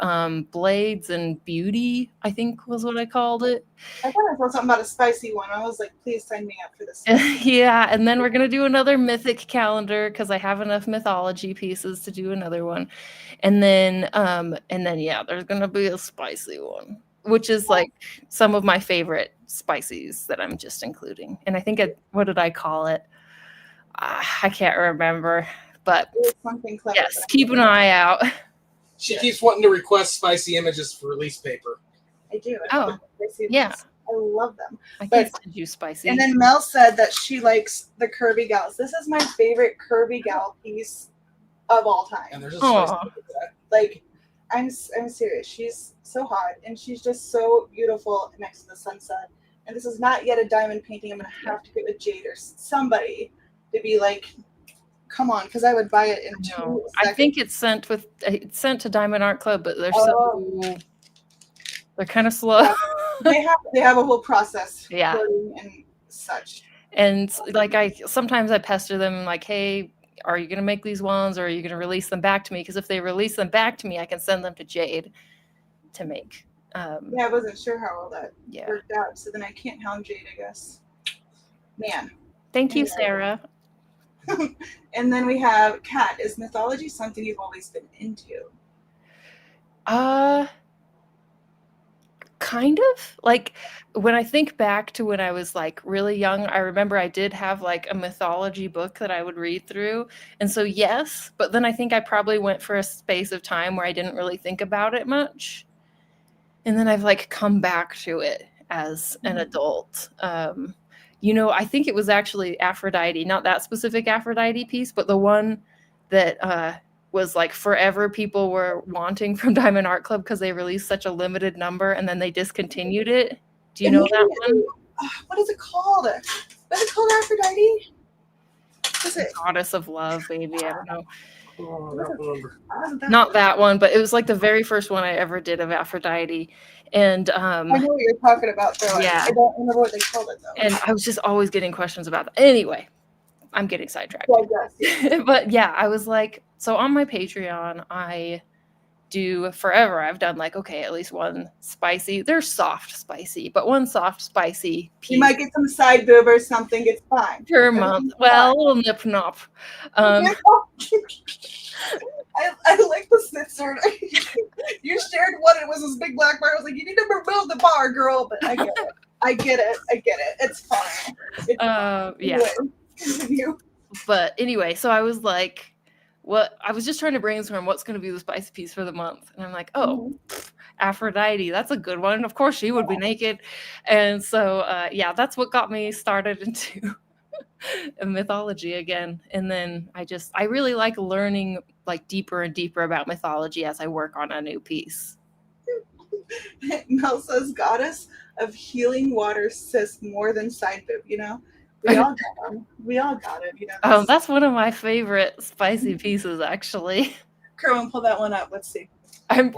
blades and beauty, I think was what I called it. I thought I saw something about a spicy one. I was like, please sign me up for this. Yeah, and then we're gonna do another mythic calendar because I have enough mythology pieces to do another one, and then yeah, there's gonna be a spicy one, which is like some of my favorite spices that I'm just including. And I think what did I call it? I can't remember, But It was something clever. yes, but keep an eye out. She keeps wanting to request spicy images for release paper. I do. Oh, yeah. I love them. I can But- send you spicy. And then Mel said that she likes the Curvy Gals. This is my favorite Curvy Gal piece of all time. And there's a Aw. spicy for that. Like, I'm serious. She's so hot, and she's just so beautiful next to the sunset. And this is not yet a diamond painting. I'm gonna have to get with Jade or somebody to be like, come on, because I would buy it in 2 seconds. I think it's sent to Diamond Art Club, but they're they're kind of slow. Yeah. they have a whole process. Yeah. Quoting and such. And like sometimes I pester them like, hey, are you gonna make these ones, or are you gonna release them back to me? Because if they release them back to me, I can send them to Jade to make. Yeah, I wasn't sure how all that Yeah. worked out, so then I can't hound Jade, I guess. Man. Thank you, Yeah. Sarah. And then we have Kat. Is mythology something you've always been into? Kind of. Like when I think back to when I was like really young, I remember I did have like a mythology book that I would read through. And so yes, but then I think I probably went for a space of time where I didn't really think about it much. And then I've like come back to it as an adult. I think it was actually Aphrodite, not that specific Aphrodite piece, but the one that was like forever people were wanting from Diamond Art Club because they released such a limited number and then they discontinued it. Do you know that one? What is it called? What is it called, Aphrodite? What is it? Goddess of Love, baby. I don't know. Oh, I don't remember. Wasn't that Not that one, but it was like the very first one I ever did of Aphrodite. And I know what you're talking about, though. Yeah. I don't remember what they called it, though. and I was just always getting questions about that. Anyway, I'm getting sidetracked. Yes. But yeah, I was like, so on my Patreon, I do forever. I've done like, okay, at least one spicy. They're soft spicy, but one soft spicy piece You might get some side boob or something. It's fine. per month. Well, a little nip nop. I like the scissor. You shared one. It was this big black bar. I was like, you need to remove the bar, girl. But I get it. I get it. It's fine. It's Yeah. Anyway, continue. But anyway, so I was like, I was just trying to brainstorm what's going to be the spicy piece for the month. And I'm like, Aphrodite, that's a good one. Of course, she would be naked. And so, that's what got me started into mythology again. And then I really like learning like deeper and deeper about mythology as I work on a new piece. Mel says, goddess of healing water, sis, more than side boob, We all got them. We all got it, That's one of my favorite spicy pieces, actually. Kerwin, pull that one up. Let's see. The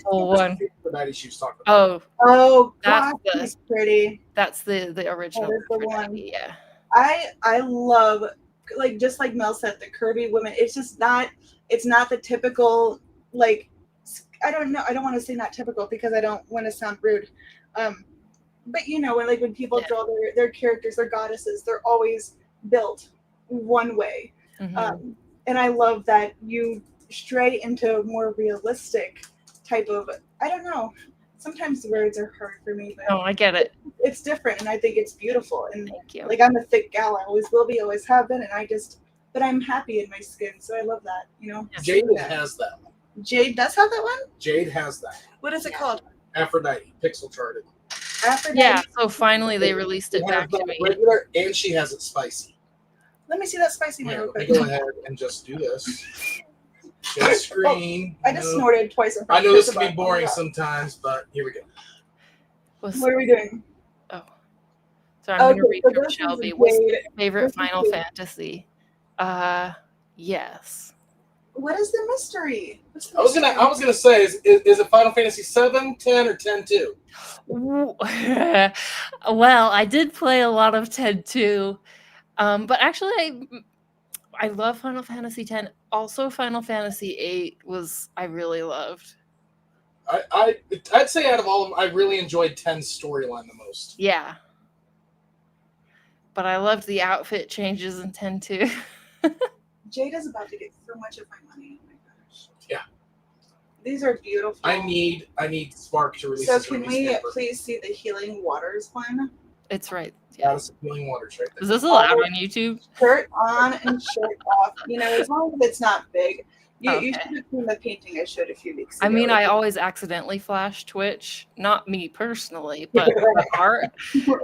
full one. The 90s she was talking about. Oh, That's God, she's pretty. That's the original. That is the one. Yeah. I love, like, just like Mel said, the curvy women. It's just not. It's not the typical, like. I don't know. I don't want to say not typical because I don't want to sound rude. But when people draw their characters, their goddesses, they're always built one way. Mm-hmm. And I love that you stray into a more realistic type of. I don't know. Sometimes the words are hard for me, but I get it. It's different, and I think it's beautiful. And Thank you. like, I'm a thick gal. I always will be, always have been, but I'm happy in my skin, so I love that. Jade has that one. Jade does have that one. Jade has that. What is it called? Aphrodite, pixel charted. Aphrodite. Yeah, so finally they released it back to me. Regular, and she has it spicy. Let me see that spicy one Yeah, real let me quick. go ahead and just do this. Share screen. I just snorted twice in front I of know this Chrissa can be Bug. boring Oh, sometimes, but here we go. what are we doing? So I'm going to read so from this is Shelby. What's Jade. your favorite This is Final Jade. Fantasy? Yes. What is the mystery? What's the I was gonna say, is it Final Fantasy 7, 10, or 10-2? Well, I did play a lot of 10-2, but actually I love Final Fantasy 10. Also, Final Fantasy 8 I really loved. I'd say out of all of them, I really enjoyed 10's storyline the most. Yeah. But I loved the outfit changes in 10-2. Jade is about to get so much of my money. Oh my gosh. Yeah. These are beautiful. I need Spark to release. So this can release we paper. please see the Healing Waters one? It's right Yeah. Goddess of Healing Waters right Is there. this allowed on YouTube? Shirt on and shirt off. You know, as long as it's not big. You Okay. should have seen the painting I showed a few weeks I ago. mean, I always accidentally flash Twitch. Not me personally, but the art. But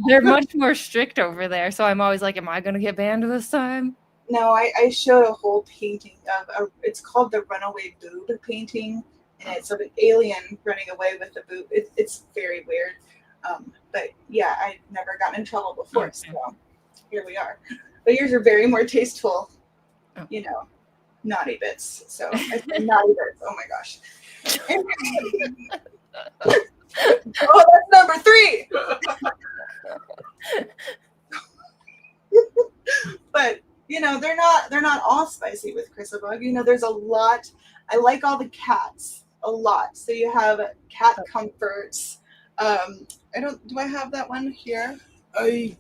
they're much more strict over there, so I'm always like, am I going to get banned this time? No, I showed a whole painting of it's called the Runaway Boob painting, and it's of an alien running away with the boob. It's very weird. But yeah, I've never gotten in trouble before, Okay. so here we are. But yours are very more tasteful, Oh. you know, naughty bits. So I say naughty bits. Oh my gosh. Oh, that's number 3. But you know, they're not all spicy with Chrissa Bug. You know, there's a lot. I like all the cats a lot. So you have cat comforts. Do I have that one here? I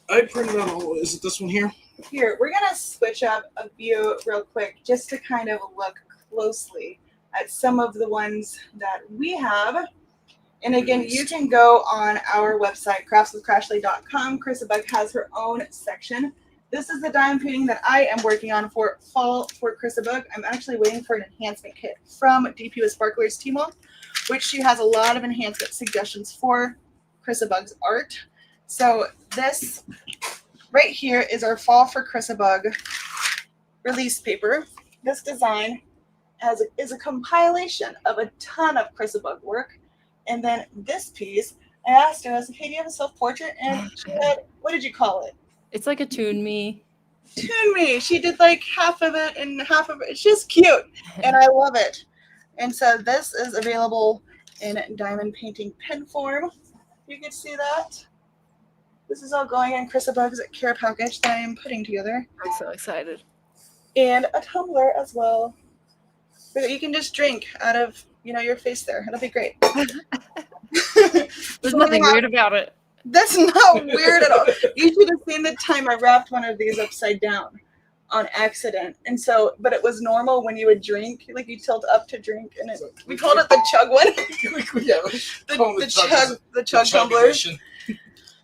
printed out all. Is it this one here? Here, we're gonna switch up a view real quick just to kind of look closely at some of the ones that we have. And again, you can go on our website, craftswithcrashly.com. Chrissa Bug has her own section. This is the diamond painting that I am working on for fall for Chrissa Bug. I'm actually waiting for an enhancement kit from DP with Sparklers Timo, which she has a lot of enhancement suggestions for Chrissa Bug's art. So this right here is our fall for Chrissa Bug release paper. This design is a compilation of a ton of Chrissa Bug work. And then this piece, I asked her, I said, hey, do you have a self-portrait? And she said, what did you call it? It's like a Tune Me. Tune Me. She did like half of it and half of it. It's just cute. And I love it. And so this is available in diamond painting pen form. You can see that. This is all going in Chrissa Bug's care package that I am putting together. I'm so excited. And a tumbler as well. So that you can just drink out of, you know, your face there. It'll be great. There's nothing weird about it. That's not weird at all. You should have seen the time I wrapped one of these upside down on accident. And so, but it was normal when you would drink, like you tilt up to drink, and we called it the chug one. Yeah, the chug tumbler. Edition.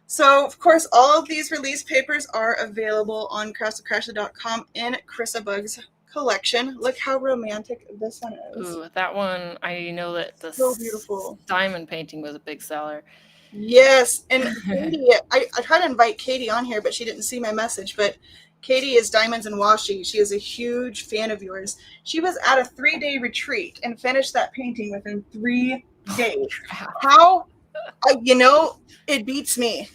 So, of course, all of these release papers are available on craftswithcrashly.com in Chrissa Bug's collection. Look how romantic this one is. Ooh, that one, I know that the So beautiful. diamond painting was a big seller. Yes, and Katie, I tried to invite Katie on here, but she didn't see my message. But Katie is Diamonds and Washi. She is a huge fan of yours. She was at a 3-day retreat and finished that painting within 3 days. How? You know, it beats me.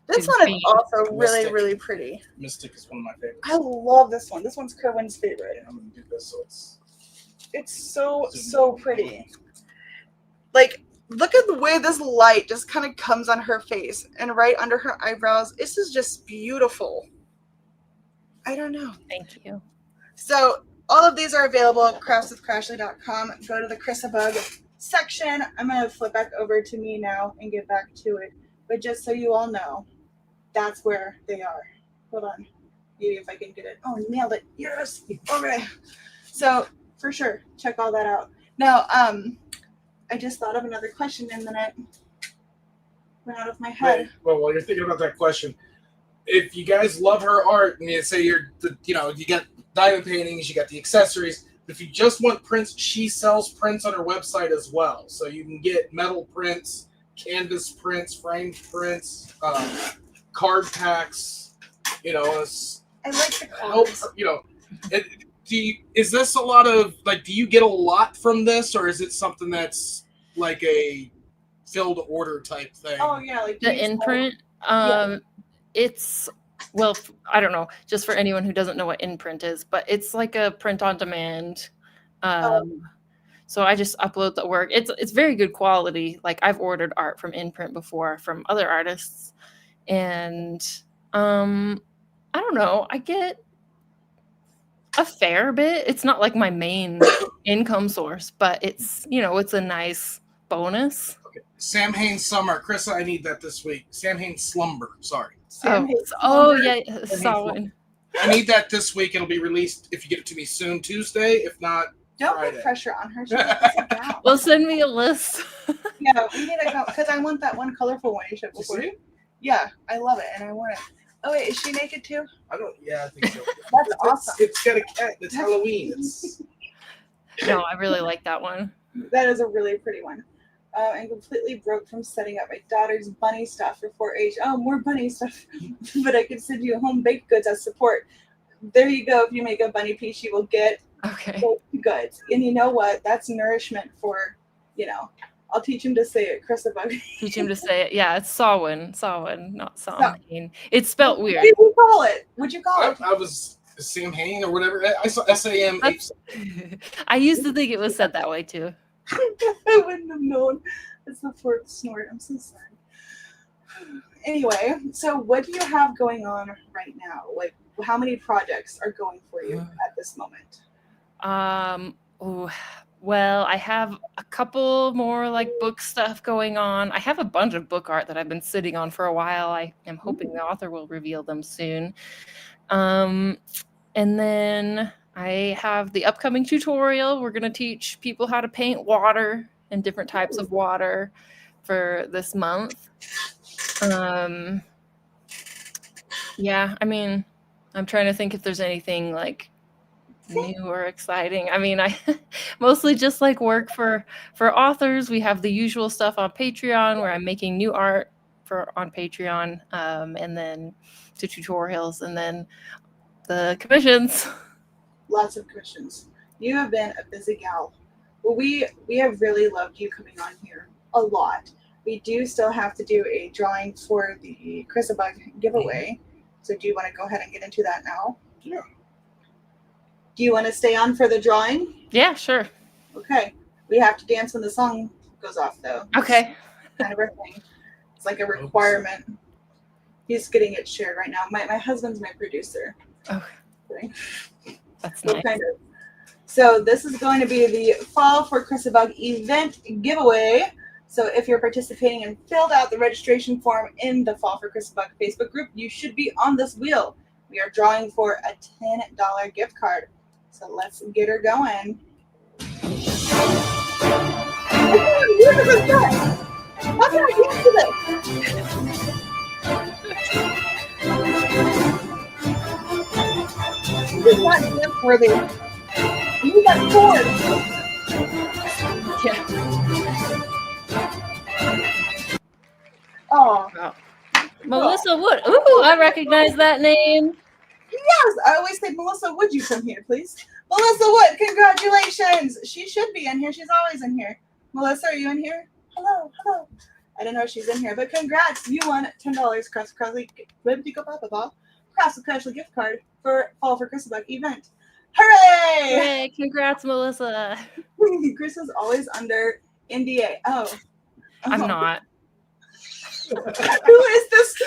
This one is also really, really pretty. Mystic is one of my favorites. I love this one. This one's Kerwin's favorite. Yeah, I'm gonna do this so It's so pretty. Like, look at the way this light just kind of comes on her face and right under her eyebrows. This is just beautiful. I don't know. Thank you. So all of these are available at craftswithcrashly.com. Go to the Chrissa Bug section. I'm going to flip back over to me now and get back to it. But just so you all know, that's where they are. Hold on. Maybe if I can get it. Oh, nailed it. Yes. Okay. So for sure, check all that out. Now, I just thought of another question and then it went out of my head. Well, while you're thinking about that question, if you guys love her art and you say you got diamond paintings, you got the accessories. If you just want prints, she sells prints on her website as well. So you can get metal prints, canvas prints, framed prints, card packs. You know, I like the colors. you know. Is this a lot of do you get a lot from this, or is it something that's like a filled order type thing? Oh yeah, like The imprint. It's, well, I don't know, just for anyone who doesn't know what imprint is, but it's like a print on demand. So I just upload the work. It's very good quality. Like, I've ordered art from imprint before from other artists, and I don't know, I get a fair bit. It's not like my main income source, but it's, it's a nice bonus. Okay. Sam Haines Summer. Chrissa, I need that this week. Sam Haines Slumber. Sorry. Yeah. Saw one. I need that this week. It'll be released if you get it to me soon, Tuesday. If not, don't Friday. put pressure on her. She has to sit down. Well, send me a list. Yeah, we need to go because I want that one colorful one you showed before. Yeah, I love it, and I want it. Oh wait, is she naked too? I don't. Yeah, I think so. That's awesome. It's got a cat. It's Halloween. It's No, I really like that one. That is a really pretty one. And completely broke from setting up my daughter's bunny stuff for 4-H. Oh, more bunny stuff. But I could send you home baked goods as support. There you go. If you make a bunny piece, you will get Okay. baked goods. And you know what? That's nourishment for, I'll teach him to say it, Chrissa Bug. Teach him to say it. Yeah, it's Sawin, not Samhain. It's spelt What weird. do you call it? What'd you call it? I was Samhain or whatever. I saw SAM. I used to think it was said that way too. I wouldn't have known. It's the fourth snort. I'm so sorry. Anyway, so what do you have going on right now? Like, how many projects are going for you at this moment? Well, I have a couple more like book stuff going on. I have a bunch of book art that I've been sitting on for a while. I am hoping the author will reveal them soon. And then I have the upcoming tutorial. We're going to teach people how to paint water and different types of water for this month. Yeah, I mean, I'm trying to think if there's anything like new or exciting. I mean, I mostly just like work for authors. We have the usual stuff on Patreon where I'm making new art on Patreon, and then the tutorials, and then the commissions. Lots of commissions. You have been a busy gal. Well, we have really loved you coming on here a lot. We do still have to do a drawing for the Chrissa Bug giveaway. So do you want to go ahead and get into that now? Yeah. Do you want to stay on for the drawing? Yeah, sure. Okay. We have to dance when the song goes off, though. Okay. Kind of a thing. It's like a requirement. He's getting it shared right now. My husband's my producer. Okay. That's So nice. kind of. So this is going to be the Fall for Chrissa Bug event giveaway. So if you're participating and filled out the registration form in the Fall for Chrissa Bug Facebook group, you should be on this wheel. We are drawing for a $10 gift card. So let's get her going. How can I get to this? This is not dance worthy. You got cord. Yeah. Oh, Wow. Melissa Wood. Ooh, I recognize that name. yes. I always say, Melissa, would you come here, please? Melissa Wood, congratulations. She should be in here. She's always in here. Melissa, are you in here? Hello. I don't know if she's in here, but congrats. You won $10 Cross the Casual gift card for Fall for Chrissa Bug event. Hooray! Hey, congrats, Melissa. Chris is always under NDA. Oh. I'm not. Who is this?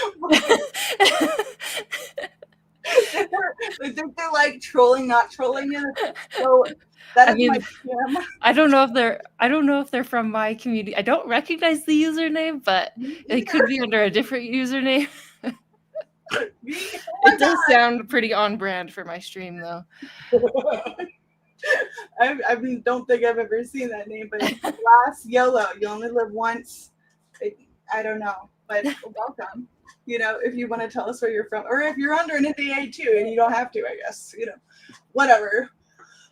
they're like trolling, not trolling you. So that is my jam. I don't know if they're from my community. I don't recognize the username, but it could be under a different username. It does sound pretty on brand for my stream, though. I don't think I've ever seen that name, but last YOLO, you only live once. I don't know, but welcome. If you want to tell us where you're from, or if you're under an NDA too, and you don't have to, I guess, whatever.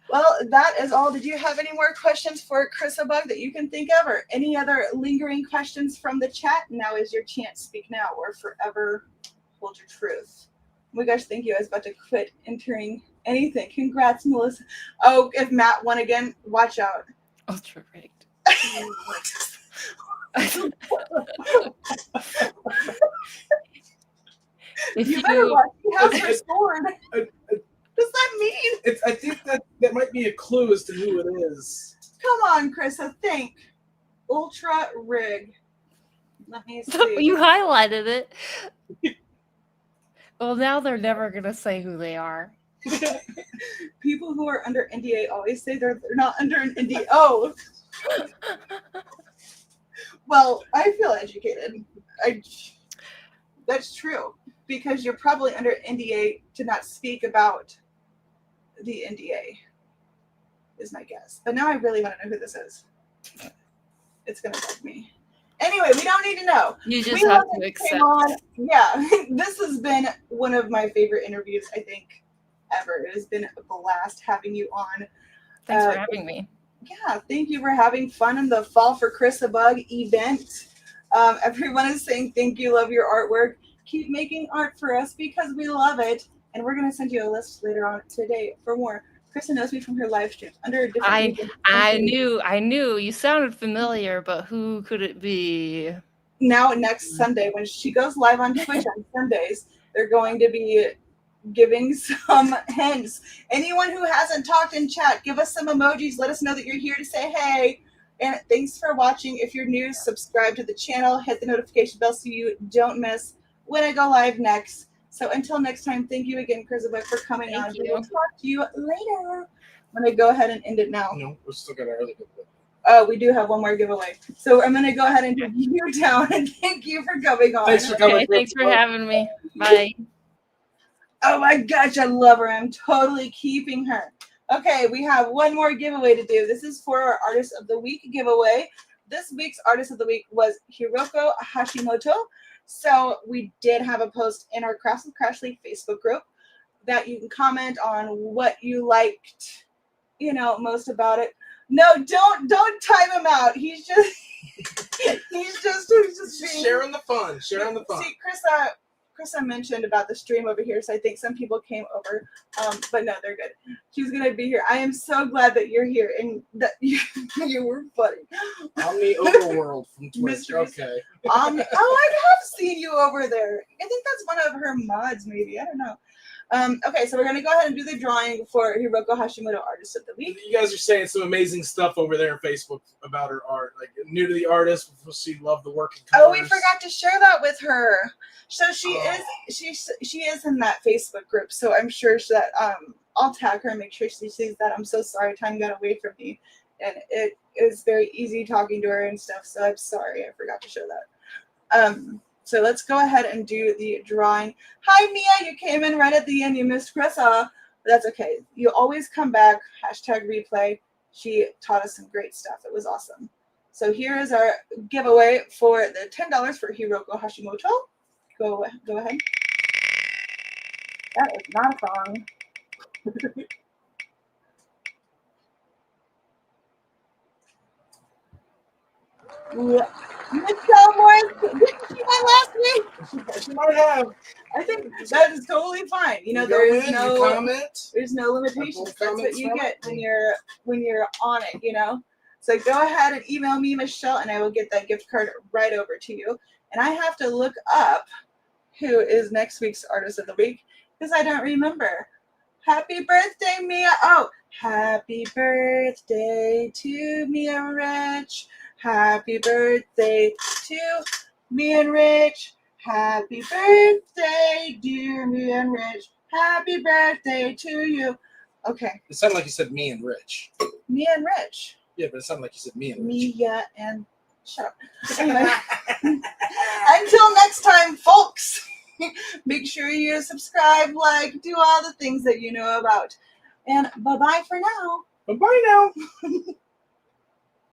Well, that is all. Did you have any more questions for Chrissa Bug that you can think of, or any other lingering questions from the chat? Now is your chance. Speak now or forever hold your truth. Oh my gosh, thank you. I was about to quit entering anything. Congrats, Melissa. Oh, if Matt won again, watch out. Ultra rigged. You better watch. He has her sword. What does that mean? I think that might be a clue as to who it is. Come on, Chrissa, think. Ultra rig. Let me see. You highlighted it. Well, now they're never gonna say who they are. People who are under NDA always say they're not under an NDA. Oh. Well, I feel educated. That's true, because you're probably under NDA to not speak about the NDA, is my guess. But now I really want to know who this is. It's going to bug me. Anyway, we don't need to know. You just We have love to that you accept. came on. Yeah, this has been one of my favorite interviews, I think, ever. It has been a blast having you on. Thanks for having me. Yeah, thank you for having fun in the Fall for Chrissa Bug event. Everyone is saying thank you, love your artwork. Keep making art for us because we love it. And we're going to send you a list later on today for more. Chrissa knows me from her live stream under a different name. I knew you sounded familiar, but who could it be? Now next Sunday, when she goes live on Twitch on Sundays, they're going to be giving some hints. Anyone who hasn't talked in chat, give us some emojis. Let us know that you're here to say hey. And thanks for watching. If you're new, subscribe to the channel. Hit the notification bell so you don't miss when I go live next. So until next time, thank you again, Chrissa Bug, for coming on. We will talk to you later. I'm going to go ahead and end it now. No, we're still got our other giveaway. Oh, we do have one more giveaway. So I'm going to go ahead and take you down. And thank you for coming on. Thanks for coming. Okay, thanks for having me. Bye. Oh my gosh, I love her. I'm totally keeping her. Okay, we have one more giveaway to do. This is for our Artist of the Week giveaway. This week's Artist of the Week was Hiroko Hashimoto. So we did have a post in our Crafts with Crashly Facebook group that you can comment on what you liked, most about it. No, don't time him out. He's just he's just being, sharing the fun. Sharing the fun. See, Chrissa mentioned about the stream over here, so I think some people came over, but no, they're good. She's gonna be here. I am so glad that you're here and that you were funny. Omni Overworld from Twitch. Mysteries. Okay. I have seen you over there. I think that's one of her mods, maybe. I don't know. Okay, so we're gonna go ahead and do the drawing for Hiroko Hashimoto Artist of the Week. You guys are saying some amazing stuff over there on Facebook about her art. Like new to the artist, she loved the work. Oh, we forgot to share that with her. So she is in that Facebook group. So I'm sure that I'll tag her and make sure she sees that. I'm so sorry, time got away from me, and it was very easy talking to her and stuff. So I'm sorry, I forgot to show that. So let's go ahead and do the drawing. Hi, Mia. You came in right at the end. You missed Chrissa. But that's okay. You always come back. #replay. She taught us some great stuff. It was awesome. So here is our giveaway for the $10 for Hiroko Hashimoto. Go ahead. That is not a song. Yeah. Michelle Morris, didn't she win last week? She might have. I think that is totally fine. There's no limitations. That's what you get when you're on it, So go ahead and email me, Michelle, and I will get that gift card right over to you. And I have to look up who is next week's Artist of the Week because I don't remember. Happy birthday, Mia. Oh, happy birthday to Mia Rich. Happy birthday to me and Rich. Happy birthday, dear me and Rich. Happy birthday to you. Okay. It sounded like you said me and Rich. Me and Rich. Yeah, but it sounded like you said me and Rich. Mia and shut up. Anyway, until next time, folks, make sure you subscribe, like, do all the things that you know about. And bye-bye for now. Bye-bye now.